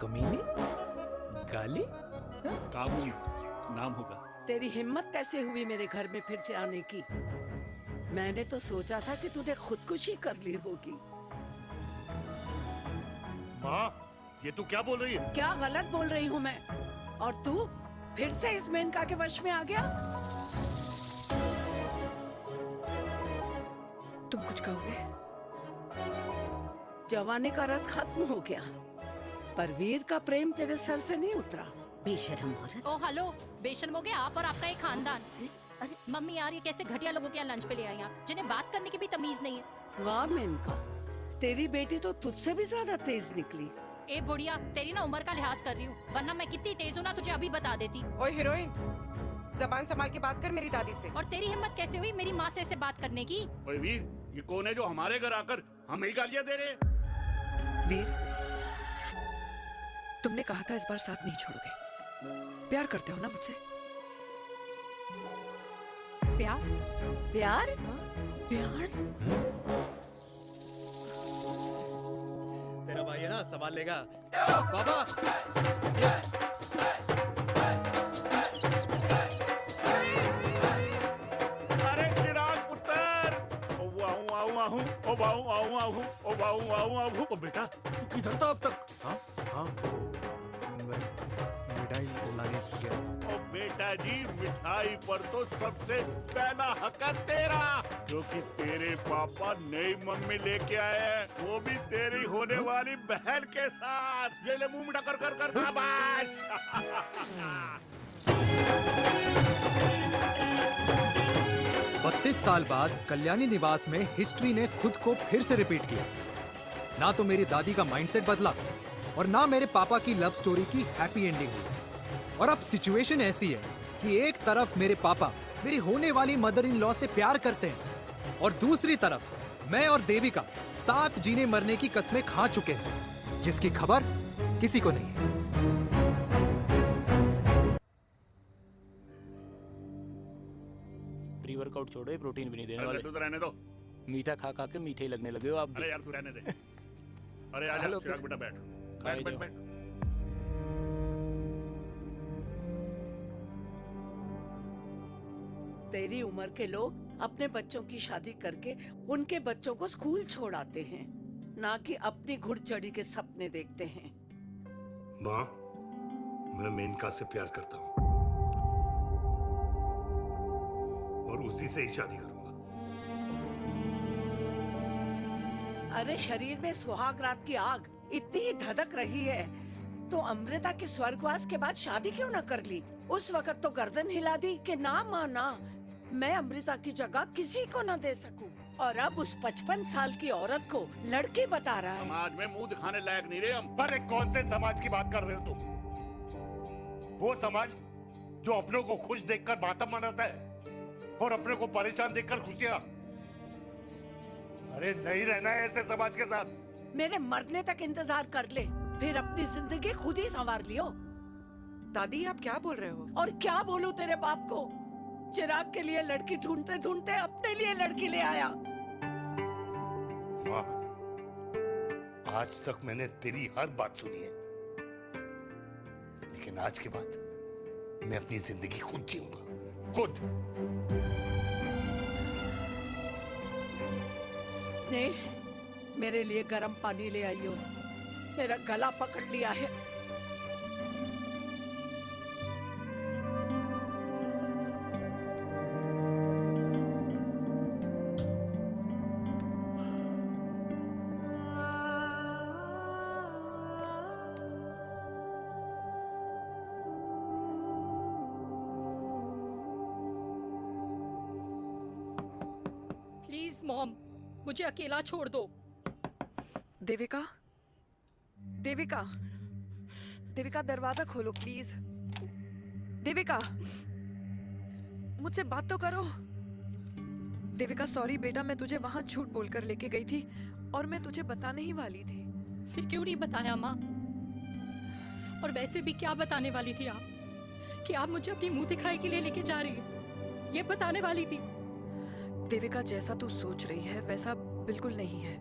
कमीनी? गाली? काबू नाम होगा। तेरी हिम्मत कैसे हुई मेरे घर में फिर से आने की? मैंने तो सोचा था कि तूने खुदकुशी कर ली होगी। माँ, ये तू क्या बोल रही है? क्या गलत बोल रही हूँ मैं? और तू फिर से इस मेनका के वश में आ गया? तुम कुछ कहोगे? जवानी का रस खत्म हो गया, पर वीर का प्रेम तेरे सर से नहीं उतरा। बेशरम औरत। ओ हेलो, बेशर्म हो गए आप और आपका एक खानदान। मम्मी यार, ये कैसे घटिया लोगों के यहाँ लंच पे ले आई आप, जिन्हें बात करने की भी तमीज नहीं है। वाह मेनका, तेरी बेटी तो तुझसे भी ज्यादा तेज निकली। ए बुढ़िया, तेरी ना उम्र का लिहाज कर रही हूँ, वरना मैं कितनी तेज हूँ ना तुझे अभी बता देती। ओए हीरोइन, जबान संभाल के बात कर मेरी दादी से। और तेरी हिम्मत कैसे हुई मेरी माँ से ऐसे बात करने की? ओए वीर, ये कौन है जो हमारे घर आकर हमें ही गालियां दे रहे हैं? वीर, तुमने कहा था इस बार साथ नहीं छोड़ोगे। प्यार करते हो ना मुझसे? प्यार? प्यार? प्यार? तेरा भाई है ना, संभाल लेगा। बाबा! अरे चिराग पुत्र! ओ वाहू आऊ आहू, ओ वाहू आऊ आहू, ओ वाहू आऊ आहू। ओ बेटा, तू किधर था अब तक? हाँ हाँ, मिठाई लाने गया था। ओ बेटा जी, मिठाई पर तो सबसे पहला हक है तेरा, क्योंकि तेरे पापा नई मम्मी लेके आए हैं, वो भी तेरी होने वाली बहन के साथ। ये ले मुंह मीठा कर कर कर शाबाश। 32 साल बाद कल्याणी निवास में हिस्ट्री ने खुद को फिर से रिपीट किया। ना तो मेरी दादी का माइंडसेट बदला और ना मेरे पापा की लव स्टोरी की हैप्पी एंडिंग हुई। और अब सिचुएशन ऐसी है कि एक तरफ मेरे पापा मेरी होने वाली मदर इन लॉ से प्यार करते हैं और दूसरी तरफ मैं और देविका साथ जीने मरने की कस्में खा चुके हैं, जिसकी खबर किसी को नहीं है। प्री वर्कआउट छोड़ो, ये प्रोटीन भी नहीं देने वाले। लड्डू तो रहने दो। मीठा खा खा के मीठे ही लगने लगे हो आप भी। अरे यार तू रहने दे। अरे आजा हेलो, चिराग बेटा, बैठ खाए बैठ बैठ जाओ। बैठ। तेरी उम्र के लोग अपने बच्चों की शादी करके उनके बच्चों को स्कूल छोड़ाते हैं, ना कि अपनी घुड़चढ़ी के सपने देखते हैं। माँ, मैं मेनका से प्यार करता हूँ और उसी से ही शादी करूंगा। अरे शरीर में सुहाग रात की आग इतनी ही धधक रही है तो अमृता के स्वर्गवास के बाद शादी क्यों न कर ली? उस वक्त तो गर्दन हिला दी कि ना माना, मैं अमृता की जगह किसी को न दे सकूं। और अब उस 55 साल की औरत को लड़की बता रहा है। समाज में मुंह दिखाने लायक नहीं रहे हम। अरे कौन से समाज की बात कर रहे हो तुम? वो समाज जो अपनों को खुश देखकर मातम मनाता है और अपने को परेशान देखकर खुशियां। अरे नहीं रहना है ऐसे समाज के साथ। मेरे मरने तक इंतजार कर ले, फिर अपनी जिंदगी खुद ही संवार लियो। दादी आप क्या बोल रहे हो? और क्या बोलूं तेरे बाप को? चिराग के लिए लड़की ढूंढते ढूंढते अपने लिए लड़की ले आया। माँ, आज तक मैंने तेरी हर बात सुनी है, लेकिन आज के बाद मैं अपनी जिंदगी खुद जीऊंगा, खुद। स्नेह, मेरे लिए गर्म पानी ले आइयो, मेरा गला पकड़ लिया है। प्लीज मॉम, मुझे अकेला छोड़ दो। देविका, देविका, देविका दरवाजा खोलो प्लीज। देविका, मुझसे बात तो करो। देविका सॉरी बेटा, मैं तुझे वहां झूठ बोलकर लेके गई थी और मैं तुझे बताने ही वाली थी। फिर क्यों नहीं बताया माँ? और वैसे भी क्या बताने वाली थी आप? कि आप मुझे अपनी मुंह दिखाई के लिए लेके जा रही है, ये बताने वाली थी। देविका, जैसा तू सोच रही है वैसा बिल्कुल नहीं है।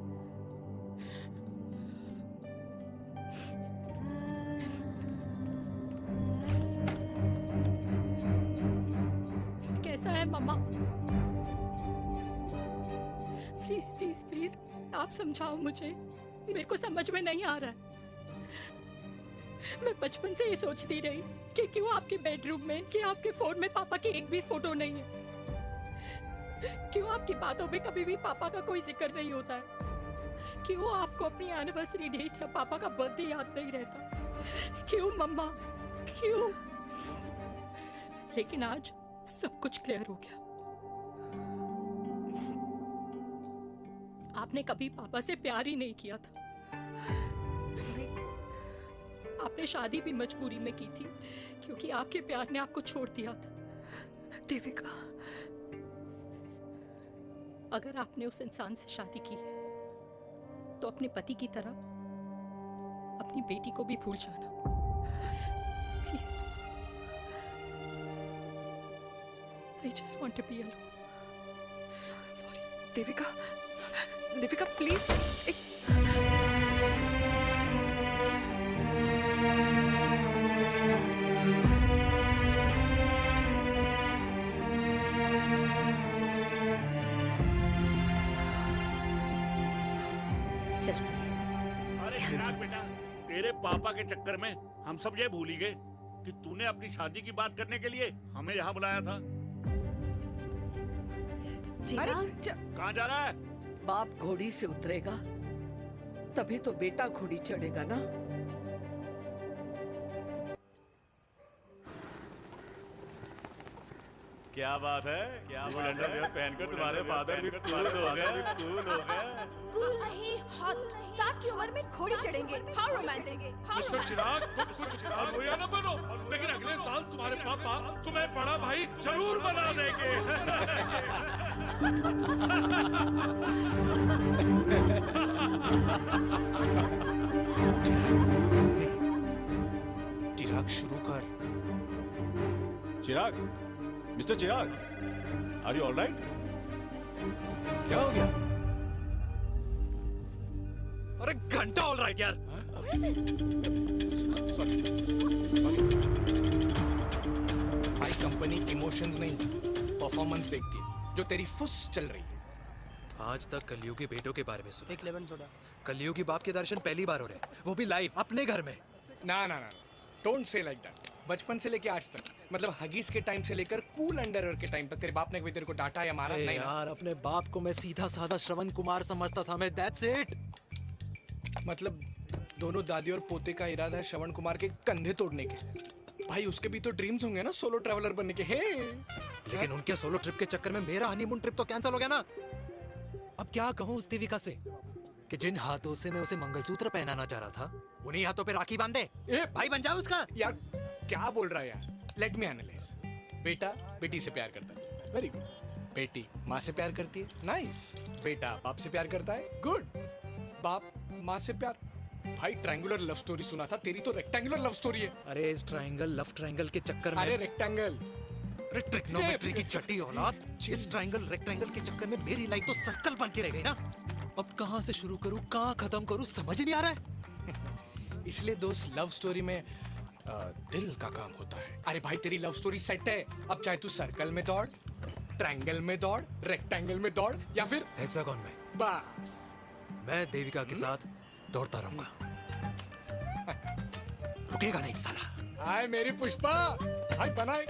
फिर कैसा है मम्मा? प्लीज प्लीज प्लीज आप समझाओ मुझे, मेरे को समझ में नहीं आ रहा है। मैं बचपन से ये सोचती रही कि क्यों आपके बेडरूम में, कि आपके फोन में पापा की एक भी फोटो नहीं है, क्यों आपकी बातों में कभी भी पापा का कोई जिक्र नहीं होता है, क्यों आपको अपनी एनिवर्सरी डेट या पापा का बर्थडे याद नहीं रहता, क्यों मम्मा, क्यों? लेकिन आज सब कुछ क्लियर हो गया। आपने कभी पापा से प्यार ही नहीं किया था। आपने शादी भी मजबूरी में की थी क्योंकि आपके प्यार ने आपको छोड़ दिया था। देविका, अगर आपने उस इंसान से शादी की है तो अपने पति की तरह अपनी बेटी को भी भूल जाना please. I just want to be alone. Sorry Devika, Devika please. अरे चिराग बेटा, तेरे पापा के चक्कर में हम सब ये भूल ही गए कि तूने अपनी शादी की बात करने के लिए हमें यहाँ बुलाया था। कहाँ जा रहा है? बाप घोड़ी से उतरेगा तभी तो बेटा घोड़ी चढ़ेगा ना। क्या बात है, क्या बात है, पहनकर तुम्हारे फादर भी कूल हो गए, कूल हो गए। कूल नहीं, हॉट। 60 की उम्र में घोड़ी चढ़ेंगे, हाउ रोमांटिक। मिस्टर चिराग, तुम कुछ चिराग हो या ना बनो, लेकिन अगले साल तुम्हारे पापा तुम्हें बड़ा भाई जरूर बना देंगे। चिराग शुरू कर। Chirag, mister Chirag, are you all right? क्या हो गया? अरे घंटा ऑल राइट यार। भाई कंपनी इमोशंस नहीं परफॉर्मेंस देखती है, जो तेरी फुस चल रही है। आज तक कलयुगी बेटों के बारे में सुना। एक लेमन सोडा। कलयुगी बाप के दर्शन पहली बार हो रहे हैं, वो भी लाइव अपने घर में। ना ना ना, डोंट से लाइक दैट। बचपन से लेके आज तक, मतलब हगीज के टाइम से लेकर कूल अंडरवेयर के टाइम तक तेरे बाप ने कभी तेरे को डांटा या मारा? नहीं यार, अपने बाप को मैं सीधा साधा श्रवण कुमार समझता था मैं, दैट्स इट। मतलब दोनों दादी और पोते का इरादा है श्रवण कुमार के कंधे तोड़ने के। भाई उसके भी तो ड्रीम्स होंगे ना सोलो ट्रैवलर बनने के। लेकिन उनके सोलो ट्रिप के चक्कर में मेरा हनीमून ट्रिप तो कैंसिल हो गया ना। अब क्या कहूँ उस देविका से कि जिन हाथों से मैं उसे मंगलसूत्र पहनाना चाह रहा था, उन्हीं हाथों पे राखी बांध दे। भाई बन जाओ उसका। यार क्या बोल रहा है यार? Let me analyse. बेटा बेटी से प्यार करता है, वेरी गुड। बेटी माँ से प्यार करती है, नाइस। बेटा बाप से प्यार करता है, गुड। बाप माँ से प्यार। भाई ट्रायंगुलर लव स्टोरी सुना था, तेरी तो रेक्टेंगुलर लव स्टोरी है। अरे इस ट्रायंगल लव ट्रायंगल के चक्कर में, अरे रेक्टेंगल, अरे ट्रिग्नोमेट्री की छठी औलाद, इस ट्रायंगल रेक्टेंगल के चक्कर में मेरी लाइफ तो सर्कल बन के रह गई ना। अब कहाँ से शुरू करूँ, कहाँ खत्म करूँ, समझ ही नहीं आ रहा है। इसलिए दोस्त लव स्टोरी में दिल का काम होता है। अरे भाई तेरी लव स्टोरी सेट है, अब चाहे तू सर्कल में दौड़, ट्रायंगल में दौड़, रेक्टेंगल में दौड़ या फिर हेक्सागन में, बस मैं देविका के साथ दौड़ता रहूंगा। रुकेगा नहीं साला। हाय मेरी पुष्पा, भाई बनाए।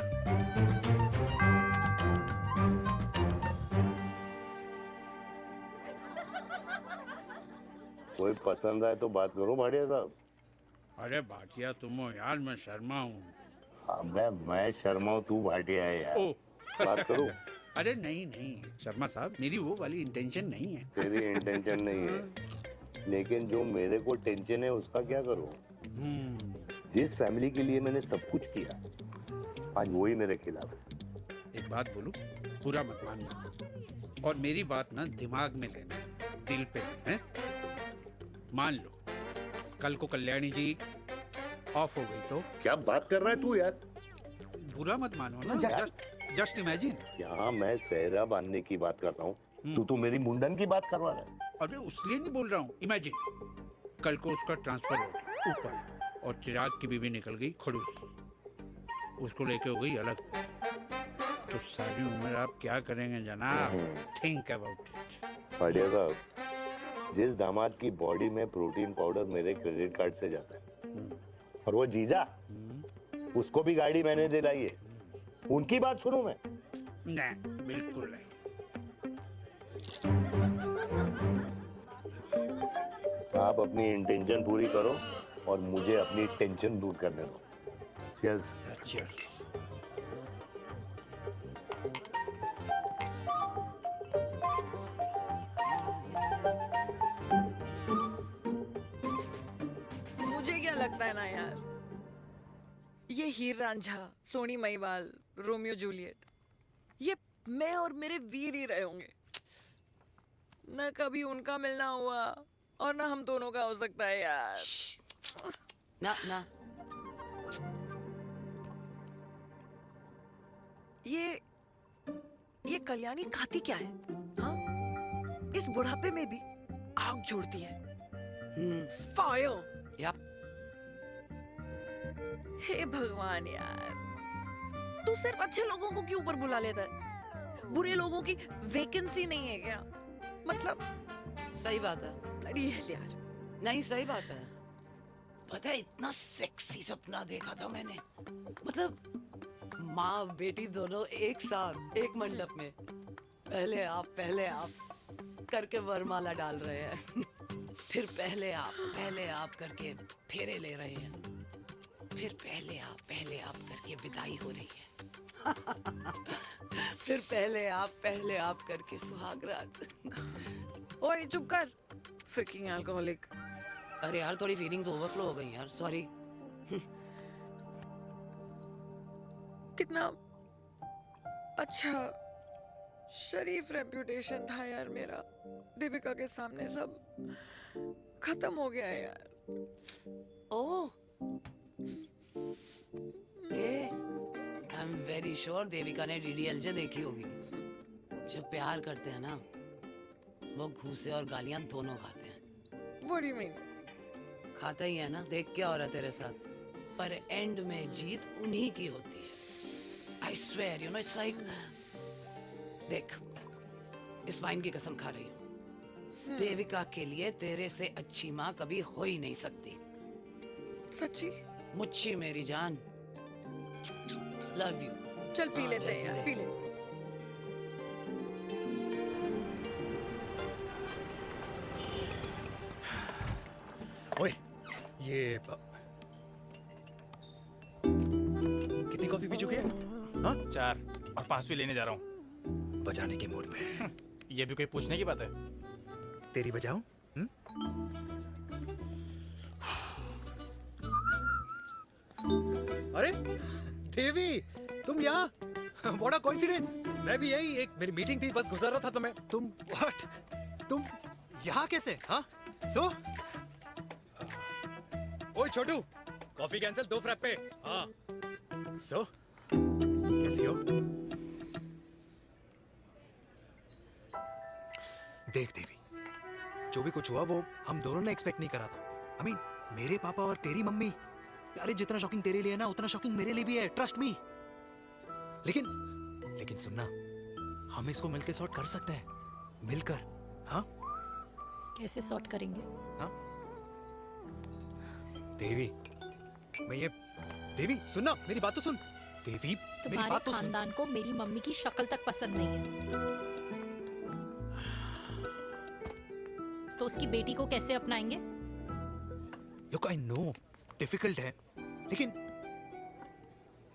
कोई पसंद आए तो बात करो भाटिया साहब। अरे भाटिया तुम हो यार, मैं शर्मा हूँ। अबे मैं शर्मा हूँ, तू भाटिया है यार। बात करो। अरे नहीं नहीं शर्मा साहब, मेरी वो वाली इंटेंशन नहीं है। तेरी इंटेंशन नहीं है, लेकिन जो मेरे को टेंशन है उसका क्या करूँ? जिस फैमिली के लिए मैंने सब कुछ किया, आज वही मेरे खिलाफ है। एक बात बोलूं, बुरा मत मानना, और मेरी बात ना दिमाग में लेना, दिल पे है। मान लो कल को कल्याणी जी ऑफ हो गई तो? क्या बात कर रहा है तू यार? बुरा मत मानो ना, जस्ट इमेजिन। यहाँ मैं सेहरा बांधने की बात कर रहा हूँ, तू तो मेरी मुंडन की बात करवा रहा है। अरे उसलिए नहीं बोल रहा हूँ, इमेजिन कल को उसका ट्रांसफर हो गया ऊपर और चिराग की बीवी निकल गई खड़ूस, उसको लेके हो गई अलग, तो सारी उम्र आप क्या करेंगे जनाब? Think about it. भाटिया साहब, जिस दामाद की बॉडी में प्रोटीन पाउडर मेरे क्रेडिट कार्ड से जाता है, और वो जीजा, उसको भी गाड़ी मैंने दिलाई है, उनकी बात सुनूं मैं? नहीं, बिल्कुल नहीं। आप अपनी इंटेंशन पूरी करो और मुझे अपनी टेंशन दूर करने दो। Cheers. Cheers. मुझे क्या लगता है ना यार, ये हीर रांझा, सोनी महिवाल, रोमियो जूलियट, ये मैं और मेरे वीर ही रहे होंगे। न कभी उनका मिलना हुआ और ना हम दोनों का हो सकता है यार। ना ना ये कल्याणी खाती क्या है? हाँ, इस बुढ़ापे में भी आग छोड़ती है। फायर। या हे भगवान यार, तू सिर्फ अच्छे लोगों को क्यों ऊपर बुला लेता है? बुरे लोगों की वैकेंसी नहीं है क्या? मतलब सही बात है। अरे यार, नहीं सही बात है। पता है इतना सेक्सी सपना देखा था मैंने, मतलब माँ बेटी दोनों एक साथ एक मंडप में पहले आप करके वरमाला डाल रहे हैं। फिर पहले आप करके फेरे ले रहे हैं। फिर पहले आप करके विदाई हो रही है। फिर पहले आप करके सुहाग रात। ओए चुप कर, फ्रिकिंग अल्कोहलिक। अरे यार थोड़ी फीलिंग्स ओवरफ्लो हो गई यार, सॉरी। कितना अच्छा शरीफ रेप्यूटेशन था यार मेरा, दीपिका के सामने सब खत्म हो गया है यार। Oh, I am very sure Devika ने DDLJ देखी होगी। जब प्यार करते हैं ना, वो घूसे और गालियां दोनों खाते हैं। What do you mean? खाता ही है ना, देख क्या हो रहा है तेरे साथ। पर एंड में जीत उन्हीं की होती है। I swear, you know, it's like, देख, इस वाइन की कसम खा रही हूँ। देविका के लिए तेरे से अच्छी माँ कभी हो ही नहीं सकती। सच्ची? मुच्छी मेरी जान, लव यू। चल पी लेते हैं यार, पी ले। ओए, ये कितनी कॉफी पी चुके हैं? हाँ 4 और 5वीं लेने जा रहा हूँ। बजाने के मूड में। ये भी कोई पूछने की बात है? तेरी बजाऊं? अरे देवी, तुम यहाँ? What a coincidence! मैं भी यही, एक मेरी मीटिंग थी, बस गुजर रहा था तो मैं। तुम यहाँ कैसे? हाँ? ओए छोटू, कॉफी कैंसिल, 2 फ्रैप पे। हाँ। कैसी हो? देख देवी, जो भी कुछ हुआ वो हम दोनों ने एक्सपेक्ट नहीं करा था। I mean, मेरे पापा और तेरी मम्मी, अरे जितना शॉकिंग तेरे लिए ना, उतना शॉकिंग मेरे लिए भी है, ट्रस्ट मी। लेकिन सुनना, हम इसको मिलकर सॉर्ट कर सकते हैं, मिलकर। हाँ? कैसे सॉर्ट करेंगे? हाँ? देवी, देवी सुनना, मेरी बात तो सुन। देवी, मेरी बात तो सुन। खानदान को मेरी मम्मी की शक्ल तक पसंद नहीं है, तो उसकी बेटी को कैसे अपनाएंगे? Look, I know, डिफिकल्ट है, लेकिन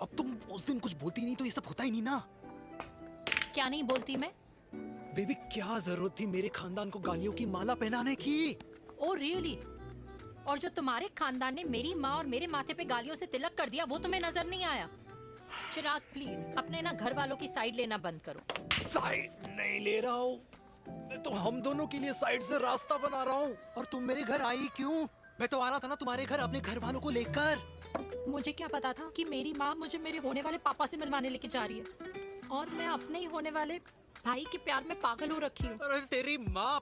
अब तुम उस दिन कुछ बोलती नहीं तो ये सब होता ही नहीं ना। क्या नहीं बोलती मैं? बेबी, क्या जरूरत थी मेरे खानदान को गालियों की माला पहनाने की? Oh really? और जो तुम्हारे खानदान ने मेरी माँ और मेरे माथे पे गालियों से तिलक कर दिया, वो तुम्हें नजर नहीं आया? चिराग प्लीज अपने ना घर वालों की साइड लेना बंद करो। साइड नहीं ले रहा हूँ, मैं तो हम दोनों के लिए साइड से रास्ता बना रहा हूँ। और तुम मेरे घर आई क्यों? मैं तो आ रहा था ना तुम्हारे घर अपने घर वालों को लेकर। मुझे क्या पता था कि मेरी माँ मुझे मेरे होने वाले पापा से मिलवाने लेके जा रही है, और मैं अपने ही होने वाले भाई के प्यार में पागल हो रखी हूँ। अरे तेरी माँ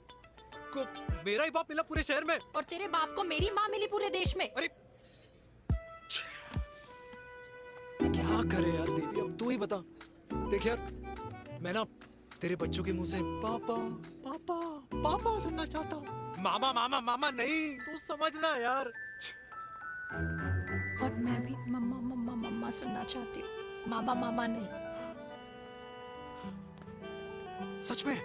को मेरा ही बाप मिला पूरे शहर में, और तेरे बाप को मेरी माँ मिली पूरे देश में। अरे क्या करे यार देवी, अब तू ही बता। देख यार, मैं ना तेरे बच्चों के मुंह से पापा पापा पापा सुनना चाहता हूँ। मामा मामा मामा नहीं, तू समझना यार। और मैं भी मम्मा मम्मा मम्मा सुनना चाहती हूँ, मामा मामा नहीं। सच में?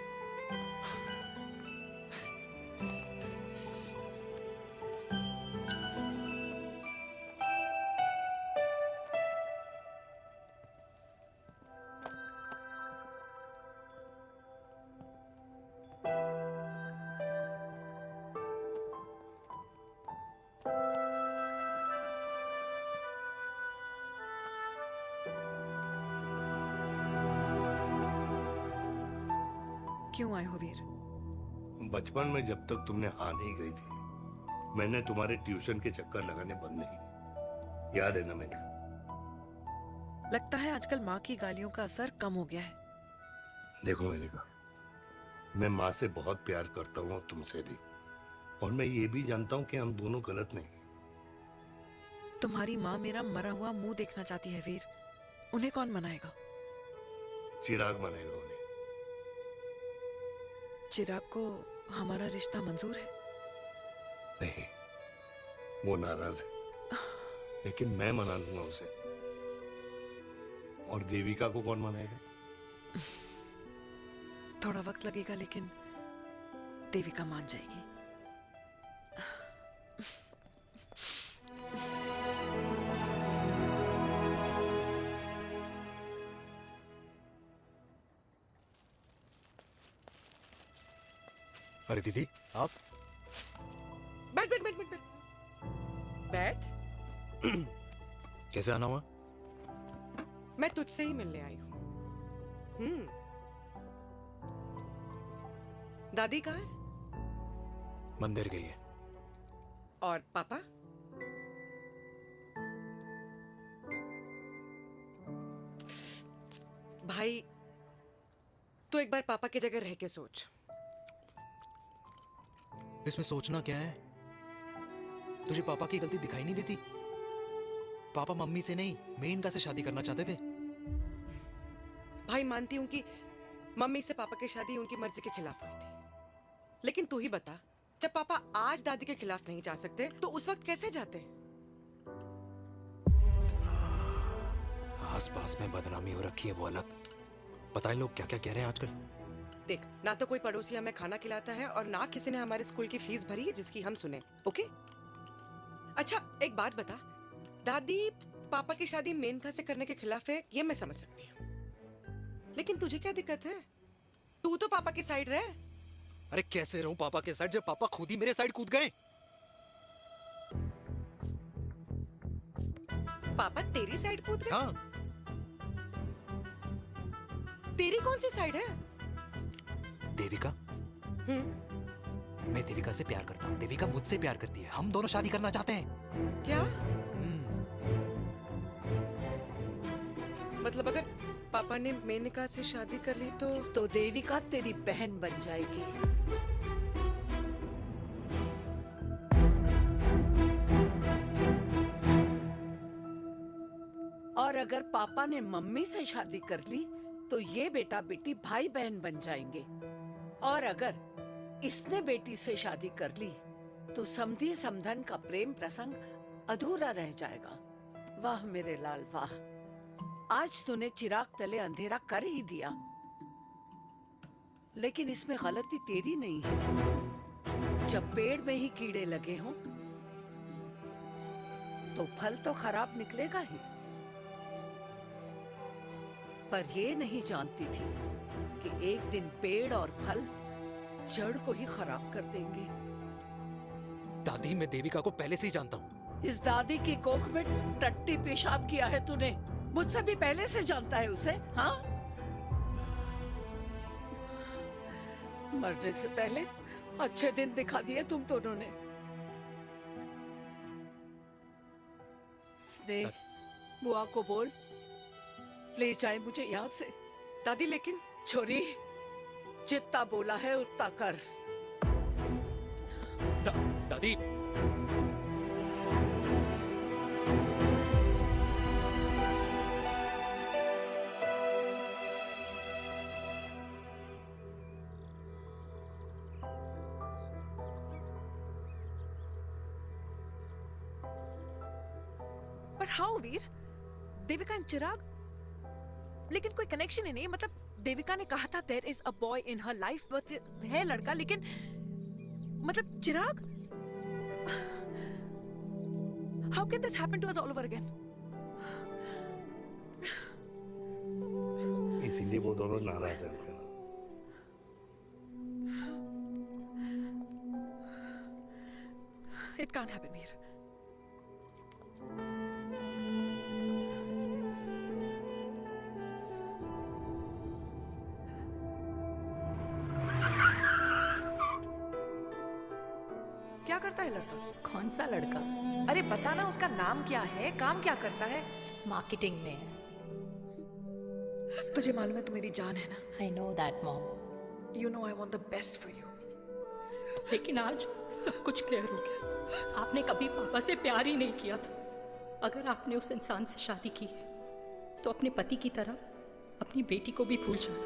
क्यों आए हो वीर? बचपन में जब तक तुमने हाँ नहीं कही थी, मैंने तुम्हारे ट्यूशन के चक्कर लगाने बंद नहीं किए। याद है ना मैंने? लगता है आजकल माँ की गालियों का असर कम हो गया है। देखो मैंने कहा, मैं माँ से बहुत प्यार करता हूँ और तुमसे भी, और मैं ये भी जानता हूँ कि हम दोनों गलत नहीं। तुम्हारी माँ मेरा मरा हुआ मुंह देखना चाहती है वीर। उन्हें कौन मनाएगा? चिराग मनाएगा उन्हें। चिराग को हमारा रिश्ता मंजूर है? नहीं, वो नाराज है, लेकिन मैं मना लूंगा उसे। और देविका को कौन मनाएगा? थोड़ा वक्त लगेगा, लेकिन देविका मान जाएगी। अरे दीदी, आप बैठ बैठ बैठ बैठ बैठ बैठ। कैसे आना हुआ? मैं तुझसे ही मिलने आई हूँ। दादी कहाँ है? मंदिर गई है। और पापा? भाई, तू एक बार पापा की जगह रह के सोच। इसमें सोचना क्या है? तुझे पापा की गलती दिखाई नहीं देती? पापा मम्मी से नहीं, मेनका से शादी करना चाहते थे। भाई, मानती हूं कि मम्मी से पापा की शादी उनकी मर्जी के खिलाफ हुई थी, लेकिन तू ही बता, जब पापा आज दादी के खिलाफ नहीं जा सकते तो उस वक्त कैसे जाते? आसपास में बदनामी हो रखी है, वो अलग। पता है लोग क्या क्या कह रहे हैं आजकल? देख, ना तो कोई पड़ोसी हमें खाना खिलाता है और ना किसी ने हमारे स्कूल की फीस भरी है जिसकी हम सुने। ओके? अच्छा, एक बात बता, दादी पापा की शादी मेनका से करने के खिलाफ है, ये मैं समझ सकती हूँ, लेकिन तुझे क्या दिक्कत है? तू तो पापा की साइड रहे। अरे कैसे रहूं पापा के साइड जब पापा खुद ही मेरे साइड कूद गए? पापा तेरी साइड कूद गए? हाँ। तेरी कौन सी साइड है? देविका। मैं देविका से प्यार करता हूँ, देविका मुझसे प्यार करती है, हम दोनों शादी करना चाहते हैं। क्या? मतलब अगर पापा ने मेनका से शादी कर ली तो देविका तेरी बहन बन जाएगी। और अगर पापा ने मम्मी से शादी कर ली तो ये बेटा बेटी भाई बहन बन जाएंगे। और अगर इसने बेटी से शादी कर ली तो समधी समधन का प्रेम प्रसंग अधूरा रह जाएगा। वाह मेरे लाल वाह, आज तूने चिराग तले अंधेरा कर ही दिया, लेकिन इसमें गलती तेरी नहीं है। जब पेड़ में ही कीड़े लगे हों तो फल तो खराब निकलेगा ही। पर ये नहीं जानती थी कि एक दिन पेड़ और फल जड़ को ही खराब कर देंगे। दादी, मैं देविका को पहले से ही जानता हूँ। इस दादी की कोख में टट्टी पेशाब किया है तूने, मुझसे भी पहले से जानता है उसे। हाँ, मरने से पहले अच्छे दिन दिखा दिए तुम दोनों ने। स्नेह, बुआ को बोल ले जाए मुझे यहाँ से। दादी, लेकिन छोरी, जितना बोला है उतना कर। दादी, पर हाउ वीर? देविका एंड चिराग, लेकिन कोई कनेक्शन ही नहीं। मतलब देविका ने कहा था there is a boy in her life, but है लड़का, लेकिन मतलब Chirag, how can this happen to us all over again? इसीलिए वो दोनों नाराज हैं। It can't happen Veer. है लड़का? कौन सा लड़का? अरे बता ना, उसका नाम क्या है, काम क्या करता है? मार्केटिंग में है। तुझे मालूम है तू मेरी जान है ना? I know that mom. You know I want the best for you. लेकिन आज सब कुछ क्लियर हो गया। आपने कभी पापा से प्यार ही नहीं किया था। अगर आपने उस इंसान से शादी की है तो अपने पति की तरह अपनी बेटी को भी भूल जाना।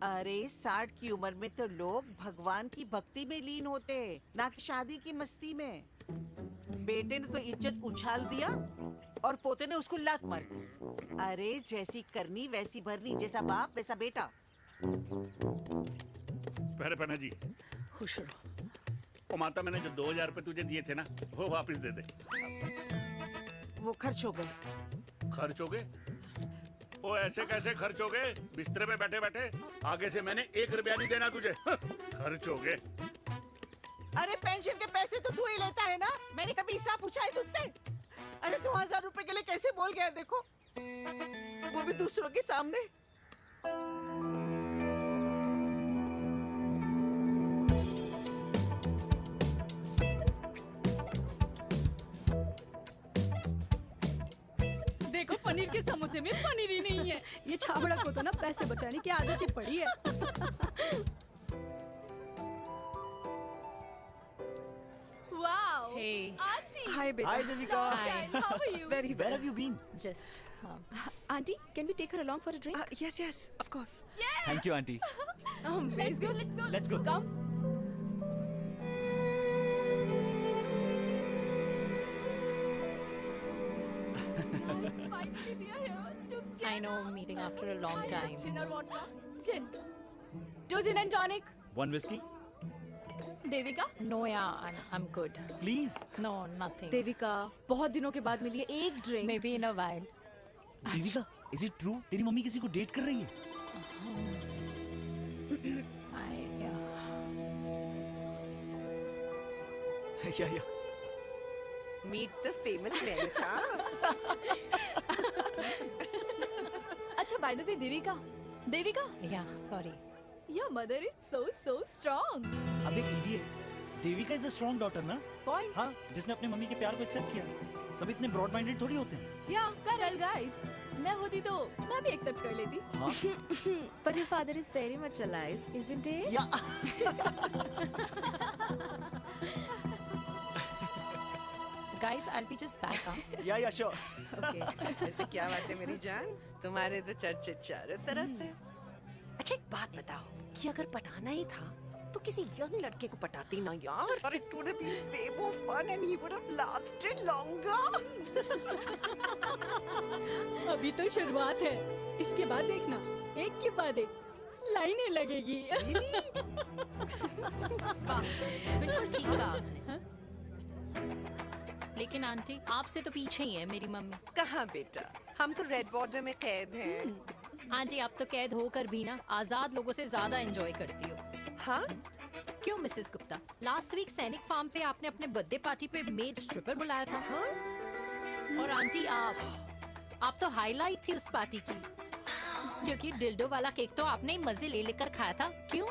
अरे 60 की उम्र में तो लोग भगवान की भक्ति में लीन होते हैं, ना कि शादी की मस्ती में। बेटे ने तो इज्जत उछाल दिया और पोते ने उसको लात मार दी। अरे जैसी करनी वैसी भरनी, जैसा बाप वैसा बेटा। पहले पन्ना जी, खुश रहो। ओ माता, मैंने जो 2000 रुपए तुझे दिए थे ना, वो वापस दे दे। वो खर्च हो गए। खर्च हो गए? ओ ऐसे कैसे खर्च हो गए? बिस्तर में बैठे बैठे। आगे से मैंने 1 रुपया नहीं देना तुझे। खर्च हो गए। अरे पेंशन के पैसे तो तू ही लेता है ना, मैंने कभी हिसाब पूछा है तुझसे? अरे 2000 रुपए के लिए कैसे बोल गया देखो, वो भी दूसरों के सामने। देखो पनीर के समोसे में पनीर ही नहीं है। ये छाबड़ा को तो ना पैसे बचाने की आदत ही पड़ी है। Wow. Hey. Auntie. Hi, beta. Hi, Devika. Long time. How are you? Very well. Where have you been? Just. Auntie, can we take her along for a drink? Yes, yes, of course. Yeah. Thank you, auntie. Let's go. Let's go. Let's go. Come. Finally, we are here together. I know, meeting after a long time. Gin or vodka? Gin. Two gin and tonic. One whiskey? Devika? No, yeah, I'm good. Please. No, nothing. Devika, बहुत दिनों के बाद मिली है, एक drink. Maybe in a while. Devika, is it true? तेरी mummy किसी को date कर रही है? Yeah. Meet the famous Lenka. अच्छा, by the way, Devika? Yeah, sorry. Your mother is so strong. अबे idiot. Devika is a strong daughter ना? Point. हाँ, जिसने अपने मम्मी के प्यार को एक्सेप्ट किया। सब इतने ब्रॉड माइंडेड थोड़ी होते हैं। Yeah, correct guys. मैं होती तो मैं भी एक्सेप्ट कर लेती। हाँ? But your father is very much alive, isn't he? Yeah. Guys, I'll be just back. Huh? Yeah, sure. Okay. ऐसे क्या बात है मेरी जान? तुम्हारे तो चर्चे चारों तरफ है। अच्छा एक बात बताओ कि अगर पटाना ही था तो किसी यंग लड़के को पटाती ना यार। और it would have been way more fun and he would have lasted longer. अभी तो शुरुआत है, इसके बाद देखना, एक के बाद एक लाइनें लगेगी। बिल्कुल ठीक कहा आपने। लेकिन आंटी, आपसे तो पीछे ही है मेरी मम्मी। कहाँ बेटा, हम तो रेड बॉर्डर में कैद हैं। आंटी, आप तो कैद होकर भी ना आजाद लोगों से ज्यादा एंजॉय करती हो। हाँ? क्यों मिसेस गुप्ता? लास्ट वीक सैनिक फार्म पे आपने अपने बर्थडे पार्टी पे मेड स्ट्रिपर बुलाया था। हाँ? और आंटी आप तो हाईलाइट थी उस पार्टी की, क्योंकि डिल्डो वाला केक तो आपने ही मजे ले लेकर खाया था। क्यों?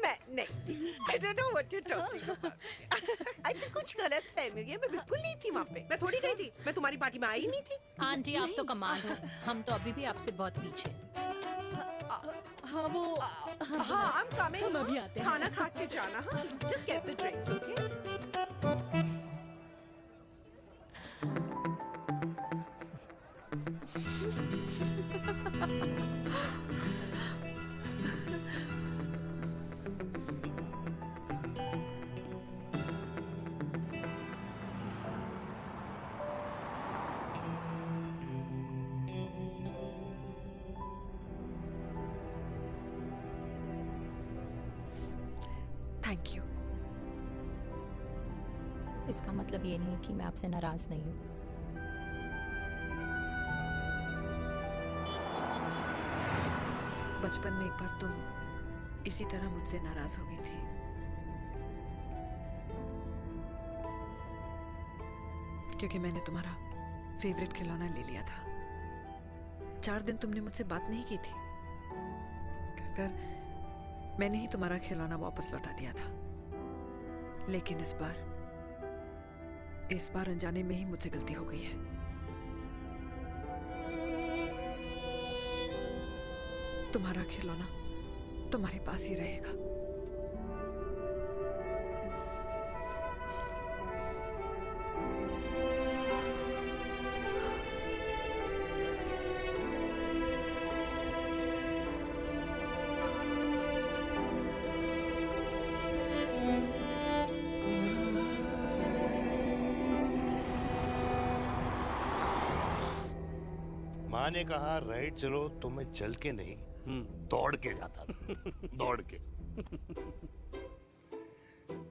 मैं नहीं, I don't know what you're talking about. I think कुछ गलत फहमी हुई है। मैं बिल्कुल नहीं थी वहाँ पे। मैं थोड़ी गई थी। मैं तुम्हारी पार्टी में आई ही नहीं थी। आंटी, आप तो कमाल हो। हम तो अभी भी आपसे बहुत पीछे। हाँ वो हाँ, I'm coming. हम अभी आते हैं। खाना खा के जाना। हाँ, just get the drinks, okay? Thank you. इसका मतलब ये नहीं कि मैं आपसे नाराज नहीं हूँ। बचपन में एक बार तुम इसी तरह मुझसे नाराज हो गई थी। क्योंकि मैंने तुम्हारा फेवरेट खिलौना ले लिया था। 4 दिन तुमने मुझसे बात नहीं की थी। कर मैंने ही तुम्हारा खिलौना वापस लौटा दिया था, लेकिन इस बार अनजाने में ही मुझसे गलती हो गई है। तुम्हारा खिलौना तुम्हारे पास ही रहेगा। माँ ने कहा राइट चलो, तो मैं चल के नहीं दौड़ के जाता था। दौड़ के।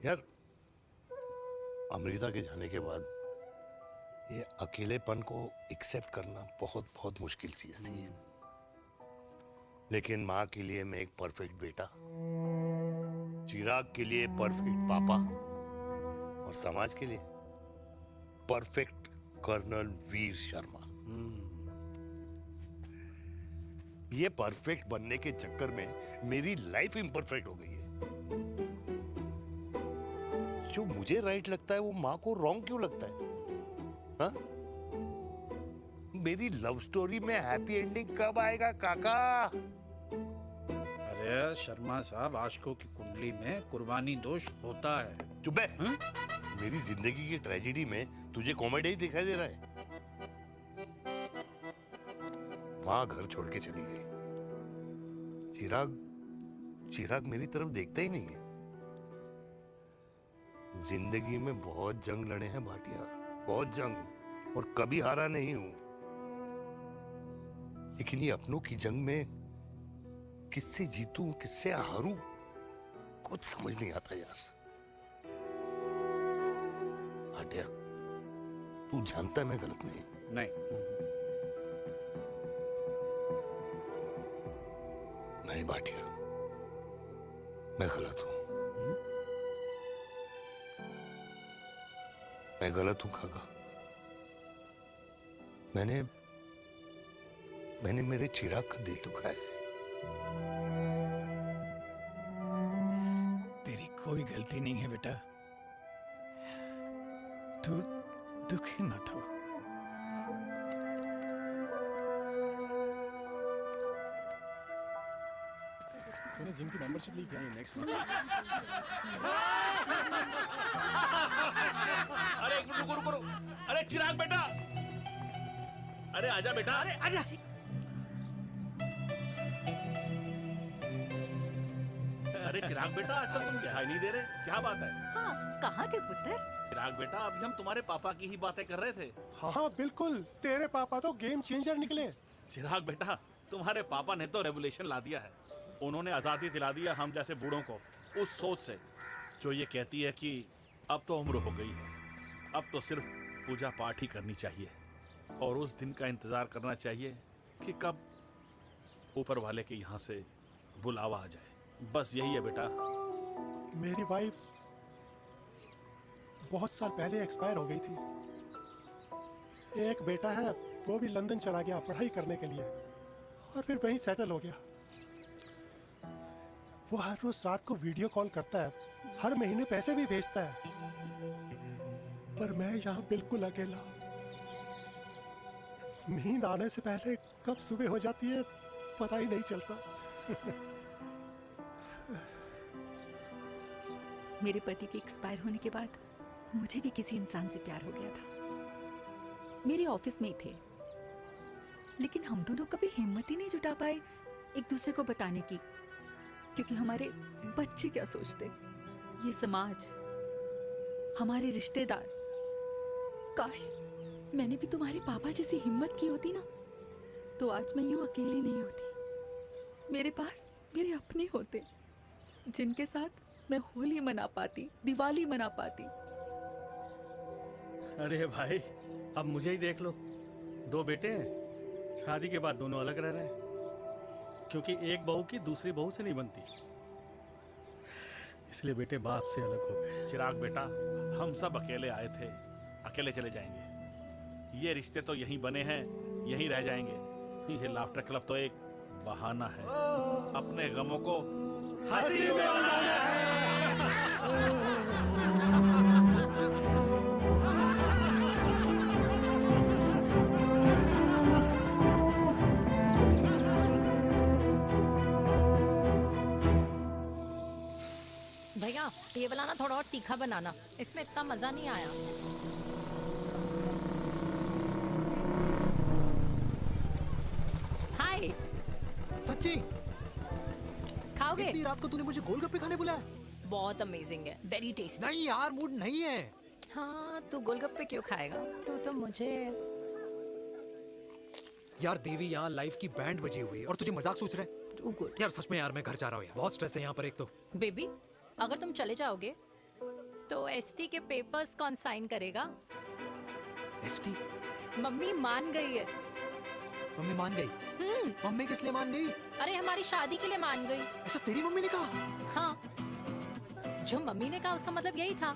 यार अमृता के जाने के बाद ये अकेलेपन को एक्सेप्ट करना बहुत बहुत मुश्किल चीज थी। लेकिन माँ के लिए मैं एक परफेक्ट बेटा, चिराग के लिए परफेक्ट पापा और समाज के लिए परफेक्ट कर्नल वीर शर्मा। ये परफेक्ट बनने के चक्कर में मेरी लाइफ इम्परफेक्ट हो गई है। जो मुझे राइट लगता है वो माँ को रॉन्ग क्यों लगता है? हाँ? मेरी लव स्टोरी में हैप्पी एंडिंग कब आएगा काका? अरे शर्मा साहब, आशिकों की कुंडली में कुर्बानी दोष होता है। चुप है। मेरी जिंदगी की ट्रेजेडी में तुझे कॉमेडी ही दिखाई दे रहा है। माँ घर छोड़ के चली गई। चिराग मेरी तरफ देखता ही नहीं है। जिंदगी में बहुत जंग लड़े हैं भाटिया, बहुत जंग, और कभी हारा नहीं हूं। लेकिन ये अपनों की जंग में किससे जीतूं, किससे हारूं, कुछ समझ नहीं आता यार। भाटिया, तू जानता है मैं गलत नहीं। नहीं भाटिया, मैं गलत हूं। मैं गलत हूं काका। मैंने मेरे चिराग का दिल दुखाया है। तेरी कोई गलती नहीं है बेटा, तू दुखी मत हो। जिम की मेंबरशिप ली क्या है नेक्स्ट मंथ? अरे एक मिनट रुको। अरे चिराग बेटा, अरे आजा बेटा, अरे आजा। अरे चिराग बेटा, आज तक तुम दिखाई नहीं दे रहे, क्या बात है? हाँ, कहाँ थे पुत्र? चिराग बेटा, अभी हम तुम्हारे पापा की ही बातें कर रहे थे। हाँ बिल्कुल, तेरे पापा तो गेम चेंजर निकले। चिराग बेटा, तुम्हारे पापा ने तो रेवोल्यूशन ला दिया है। उन्होंने आज़ादी दिला दिया हम जैसे बूढ़ों को, उस सोच से जो ये कहती है कि अब तो उम्र हो गई है, अब तो सिर्फ पूजा पाठ ही करनी चाहिए और उस दिन का इंतज़ार करना चाहिए कि कब ऊपर वाले के यहाँ से बुलावा आ जाए। बस यही है बेटा। मेरी वाइफ बहुत साल पहले एक्सपायर हो गई थी। एक बेटा है, वो भी लंदन चला गया पढ़ाई करने के लिए और फिर वहीं सेटल हो गया। वो हर रोज रात को वीडियो कॉल करता है, हर महीने पैसे भी भेजता है, पर मैं यहाँ बिल्कुल अकेला। नींद आने से पहले कब सुबह हो जाती है पता ही नहीं चलता। मेरे पति के एक्सपायर होने के बाद मुझे भी किसी इंसान से प्यार हो गया था। मेरे ऑफिस में ही थे, लेकिन हम दोनों कभी हिम्मत ही नहीं जुटा पाए एक दूसरे को बताने की, क्योंकि हमारे बच्चे क्या सोचते, ये समाज, हमारे रिश्तेदार। काश मैंने भी तुम्हारे पापा जैसी हिम्मत की होती ना, तो आज मैं यूं अकेली नहीं होती। मेरे पास मेरे अपने होते, जिनके साथ मैं होली मना पाती, दिवाली मना पाती। अरे भाई, अब मुझे ही देख लो, 2 बेटे हैं, शादी के बाद दोनों अलग रह रहे हैं, क्योंकि एक बहू की दूसरी बहू से नहीं बनती, इसलिए बेटे बाप से अलग हो गए। चिराग बेटा, हम सब अकेले आए थे, अकेले चले जाएंगे। ये रिश्ते तो यहीं बने हैं, यहीं रह जाएंगे। ये लाफ्टर क्लब तो एक बहाना है अपने गमों को हंसी में उड़ाना है। भैया ये वाला ना थोड़ा और तीखा बनाना, इसमें इतना मजा नहीं आया। हाय सच्ची खाओगे? इतनी रात को तूने मुझे गोलगप्पे खाने बुलाया? बहुत अमेजिंग है, वेरी टेस्टी। नहीं यार, मूड नहीं है। हाँ तू गोलगप्पे क्यों खाएगा? तू तो मुझे यार देवी, यहाँ लाइफ की बैंड बजी हुई है और तुझे मजाक सोच रहा है? यार सच में यार, मैं घर जा रहा हूँ यार, बहुत स्ट्रेस है यहाँ पर। एक तो बेबी अगर तुम चले जाओगे तो एसटी के पेपर्स कौन साइन करेगा? एसटी? मम्मी मान गई है। मम्मी मान गई? मम्मी किस लिए मान गई? अरे हमारी शादी के लिए मान गई। ऐसा तेरी मम्मी ने कहा? हाँ, जो मम्मी ने कहा उसका मतलब यही था।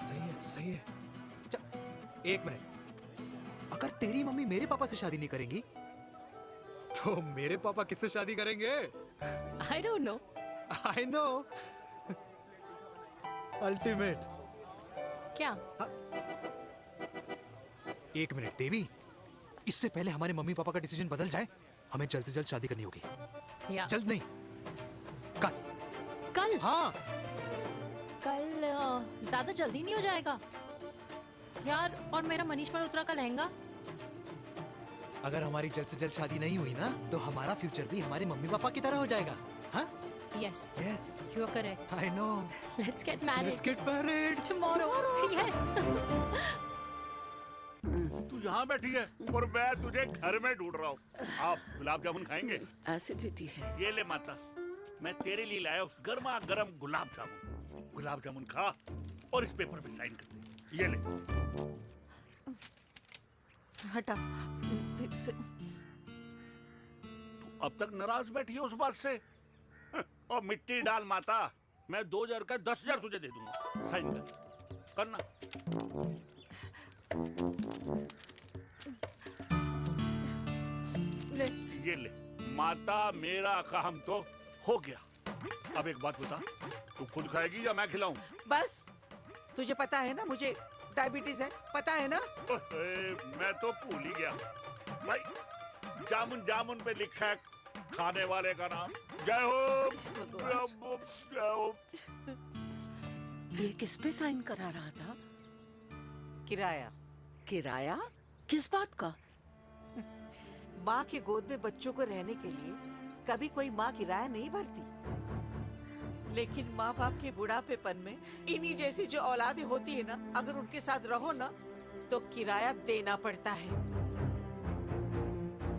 सही है, सही है। एक मिनट, अगर तेरी मम्मी मेरे पापा से शादी नहीं करेंगी तो मेरे पापा किससे शादी करेंगे? I don't know. I know. Ultimate. क्या? एक मिनट देवी, इससे पहले हमारे मम्मी पापा का डिसीजन बदल जाए, हमें जल्द से जल्द शादी करनी होगी। या। जल्द नहीं, कल। कल? हाँ। कल ज्यादा जल्दी नहीं हो जाएगा यार? और मेरा मनीष मल्होत्रा का लहंगा? अगर हमारी जल्द से जल्द शादी नहीं हुई ना, तो हमारा फ्यूचर भी हमारे मम्मी पापा की तरह हो जाएगा। हाँ? Yes. Yes. You are correct. I know. Let's get married. Let's get married. Tomorrow. Yes. तू यहाँ बैठी है और मैं तुझे घर में ढूंढ रहा हूँ। आप गुलाब जामुन खाएंगे? एसिडिटी है। ये ले माता, मैं तेरे लिए लाया हूँ गर्मा गर्म गुलाब जामुन। गुलाब जामुन खा और इस पेपर पे साइन कर दे। ये ले। हटा फिर से। तू अब तक नाराज बैठी है उस बात से? और मिट्टी डाल माता, मैं 2000 का 10,000 तुझे दे दूंगा। साइन कर, करना। ले। ये ले माता, मेरा काम तो हो गया। अब एक बात बता, तू खुद खाएगी या मैं खिलाऊं? बस, तुझे पता है ना मुझे डायबिटीज है, पता है ना? मैं तो भूल ही गया भाई, जामुन जामुन पे लिखा है खाने वाले का नाम। जय हो, जय हो। ये किस पे साइन करा रहा था? किराया। किराया? किस बात का? माँ की गोद में बच्चों को रहने के लिए कभी कोई माँ किराया नहीं भरती, लेकिन माँ बाप के बुढ़ापेपन में इन्हीं जैसी जो औलादें होती है ना, अगर उनके साथ रहो ना तो किराया देना पड़ता है।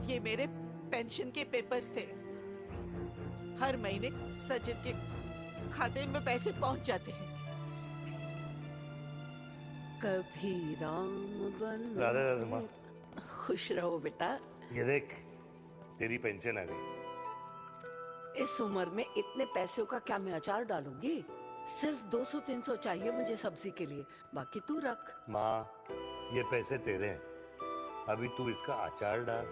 ये मेरे पेंशन के पेपर्स थे। हर महीने सचिन के खाते में पैसे पहुंच जाते हैं। कभी राम बन राधे राधे माँ। खुश रहो बेटा। ये देख, तेरी पेंशन आ गई। इस उम्र में इतने पैसों का क्या मैं अचार डालूंगी? सिर्फ 200-300 चाहिए मुझे सब्जी के लिए, बाकी तू रख। माँ, ये पैसे तेरे हैं, अभी तू इसका अचार डाल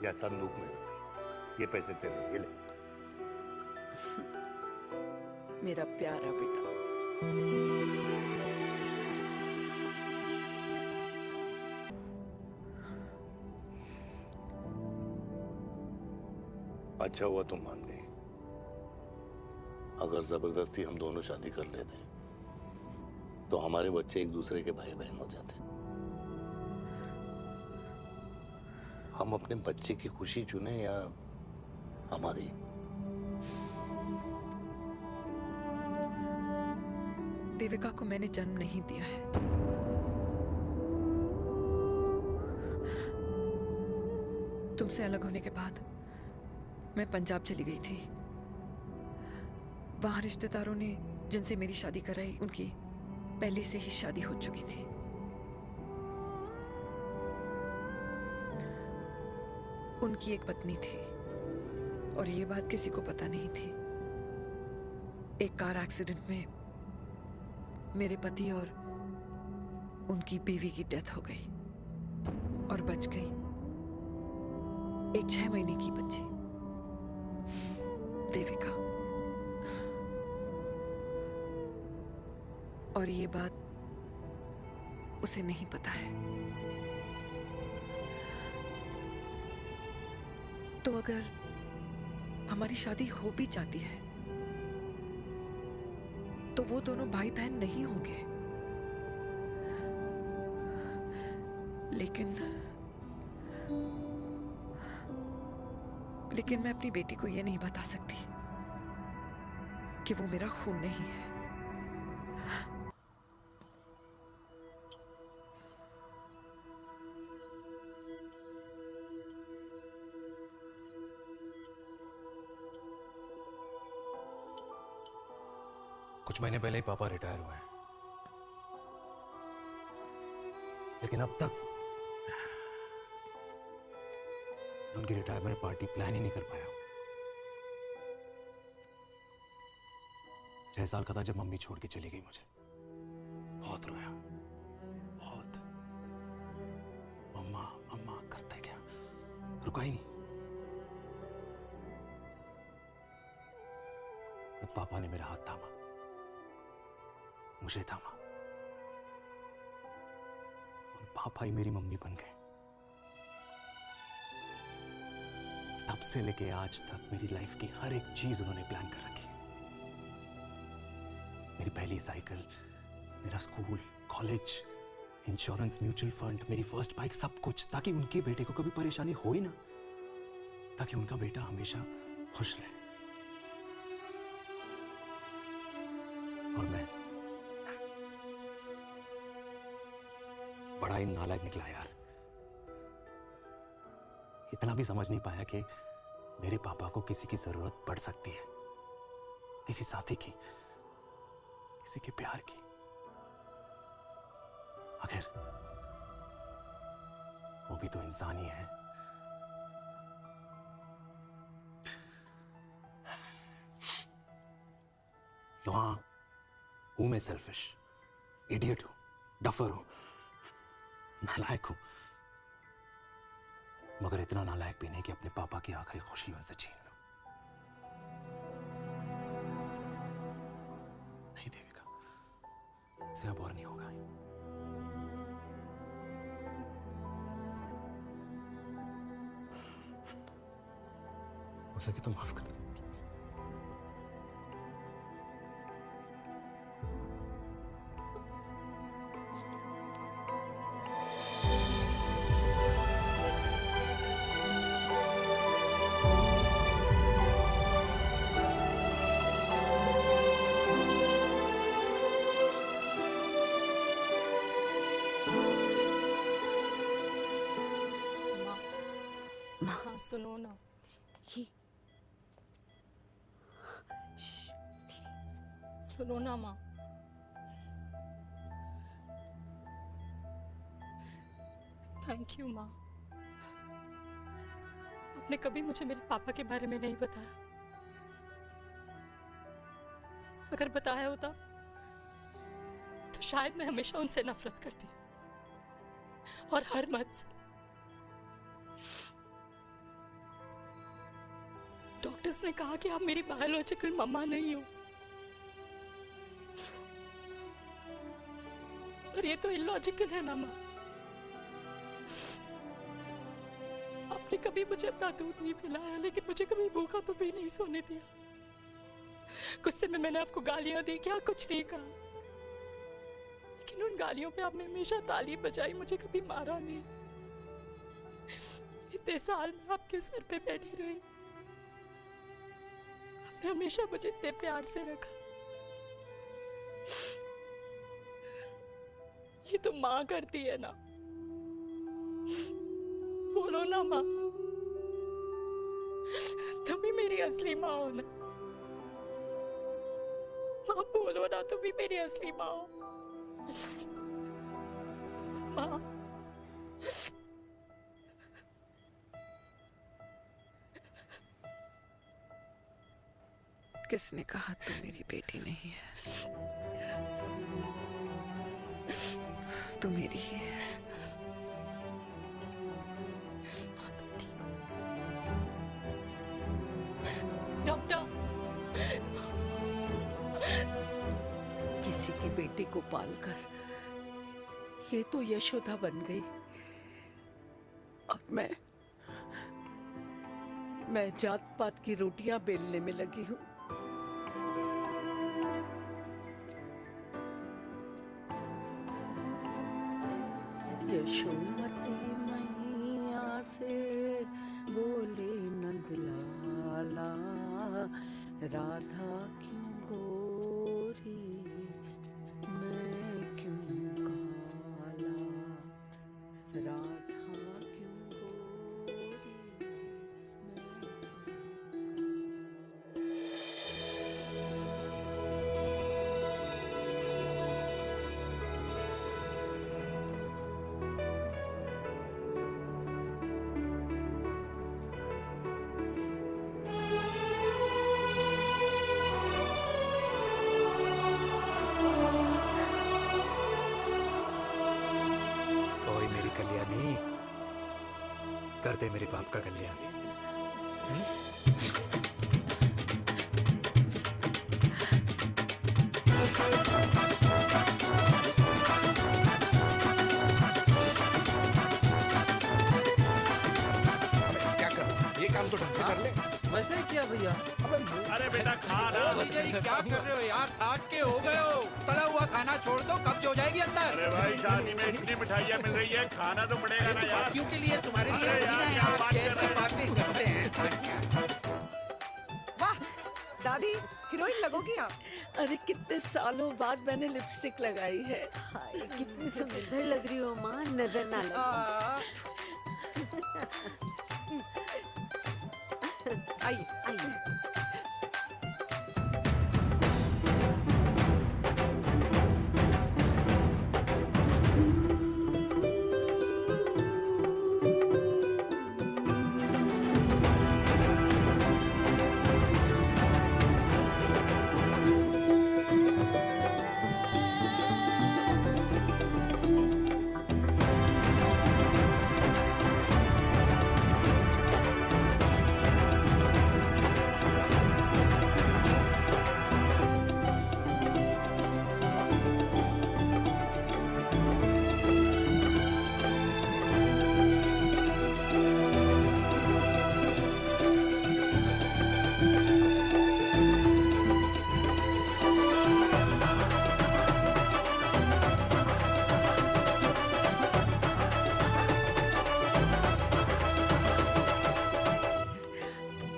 या संदूक में रख। ये पैसे तेरे हैं, ये ले। मेरा प्यारा बेटा। अच्छा हुआ तुम मान गई। अगर जबरदस्ती हम दोनों शादी कर लेते तो हमारे बच्चे एक दूसरे के भाई बहन हो जाते। हम अपने बच्चे की खुशी चुने या हमारी? देविका को मैंने जन्म नहीं दिया है। तुमसे अलग होने के बाद मैं पंजाब चली गई थी। वहां रिश्तेदारों ने जिनसे मेरी शादी कराई, उनकी पहले से ही शादी हो चुकी थी। उनकी एक पत्नी थी और ये बात किसी को पता नहीं थी। एक कार एक्सीडेंट में मेरे पति और उनकी बीवी की डेथ हो गई और बच गई एक 6 महीने की बच्ची देविका। और ये बात उसे नहीं पता है। तो अगर हमारी शादी हो भी जाती है तो वो दोनों भाई बहन नहीं होंगे। लेकिन मैं अपनी बेटी को ये नहीं बता सकती कि वो मेरा खून नहीं है। कुछ महीने पहले ही पापा रिटायर हुए हैं, लेकिन अब तक उनकी रिटायरमेंट पार्टी प्लान ही नहीं कर पाया। 6 साल का था जब मम्मी छोड़ के चली गई मुझे। बहुत रोया, बहुत। मम्मा मम्मा करते क्या, रुका ही नहीं। तब पापा ने मेरा हाथ थामा, मुझे थामा, और पापा ही मेरी मम्मी बन गए। तब से लेके आज तक मेरी लाइफ की हर एक चीज उन्होंने प्लान कर रखी। मेरी पहली साइकिल, मेरा school, college, insurance, mutual fund, मेरी फर्स्ट बाइक, सब कुछ, ताकि उनके बेटे को कभी परेशानी हो ही ना, ताकि उनका बेटा हमेशा खुश रहे। और मैं बड़ा ही नालायक निकला यार। इतना भी समझ नहीं पाया कि मेरे पापा को किसी की जरूरत पड़ सकती है, किसी साथी की, किसी के प्यार की। आखिर वो भी तो इंसान ही है। तो हाँ, हूं मैं सेल्फिश, इडियट हूं, डफर हूं, नालायक हूं, मगर इतना नालायक भी नहीं कि अपने पापा की आखिरी खुशी उनसे छीन लूं। नहीं देविका, इससे अब और नहीं होगा। हो सके तो माफ कर दो प्लीज। हाँ, सुनो ना। सुनो ना माँ। थैंक यू माँ। आपने कभी मुझे मेरे पापा के बारे में नहीं बताया। अगर बताया होता तो शायद मैं हमेशा उनसे नफरत करती, और हर मत से। डॉक्टर्स ने कहा कि आप मेरी बायोलॉजिकल मम्मा नहीं हो, पर ये तो इलॉजिकल है ना माँ। आपने कभी मुझे अपना दूध नहीं पिलाया, लेकिन मुझे कभी भूखा तो भी नहीं सोने दिया। गुस्से में मैंने आपको गालियां दी, क्या कुछ नहीं कहा, लेकिन उन गालियों पे आपने हमेशा ताली बजाई, मुझे कभी मारा नहीं। इतने साल में आपके सर पे बैठी रही, आपने हमेशा मुझे इतने प्यार से रखा। ये तो माँ करती है ना। बोलो ना माँ, तुम ही मेरी असली माँ हो ना। माँ बोलो ना, तुम ही मेरी असली माँ हो। माँ, किसने कहा तू मेरी बेटी नहीं है? तू मेरी ही है। माँ तुम ठीक हो? की बेटी को पालकर ये तो यशोदा बन गई। अब मैं जात पात की रोटियां बेलने में लगी हूँ। यशोमती मैया से बोले नंदलाला, राधा क्यों गोरी मैं क्यों काला, राधा क्यों गोरी ओए मेरी कल्याणी, कर दे मेरे बाप का कल्याण। क्या कर, ये काम तो ढंग से कर ले। वैसे ही किया भैया। अरे बेटा खा ना। भैया ये क्या कर रहे हो यार, 60 के हो गए हो, तला हुआ खाना छोड़ दो, कब्ज हो जाएगी अंदर। अरे भाई शादी में इतनी मिठाइयाँ मिल रही है, खाना तो पड़ेगा ना यार। क्यों के लिए तुम्हारे लिए अरे यार, क्या बात कर कैसी रहे हैं? बातें करते हैं। वाह दादी, हीरोइन लगोगी आप। अरे कितने सालों बाद मैंने लिपस्टिक लगाई है। हाय कितनी सुंदर लग रही हो माँ, नजर ना लगे। आइए आइए।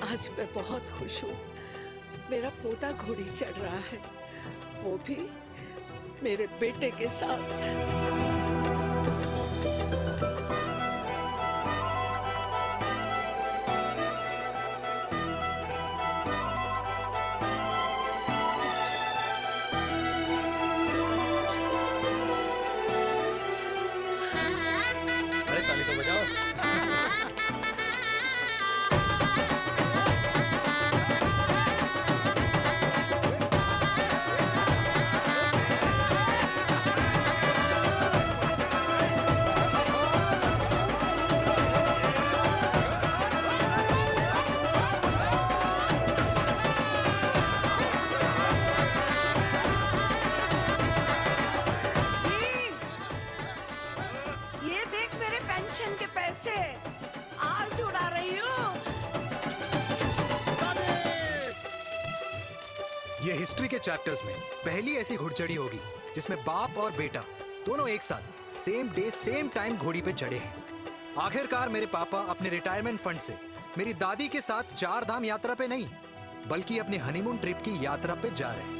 आज मैं बहुत खुश हूँ। मेरा पोता घोड़ी चढ़ रहा है, वो भी मेरे बेटे के साथ। अरे ताली तो बजाओ। ये देख मेरे पेंशन के पैसे, आज उड़ा रही हूँ। ये हिस्ट्री के चैप्टर्स में पहली ऐसी घुड़चढ़ी होगी जिसमें बाप और बेटा दोनों एक साथ सेम डे सेम टाइम घोड़ी पे चढ़े हैं। आखिरकार मेरे पापा अपने रिटायरमेंट फंड से मेरी दादी के साथ 4 धाम यात्रा पे नहीं बल्कि अपने हनीमून ट्रिप की यात्रा पे जा रहे हैं।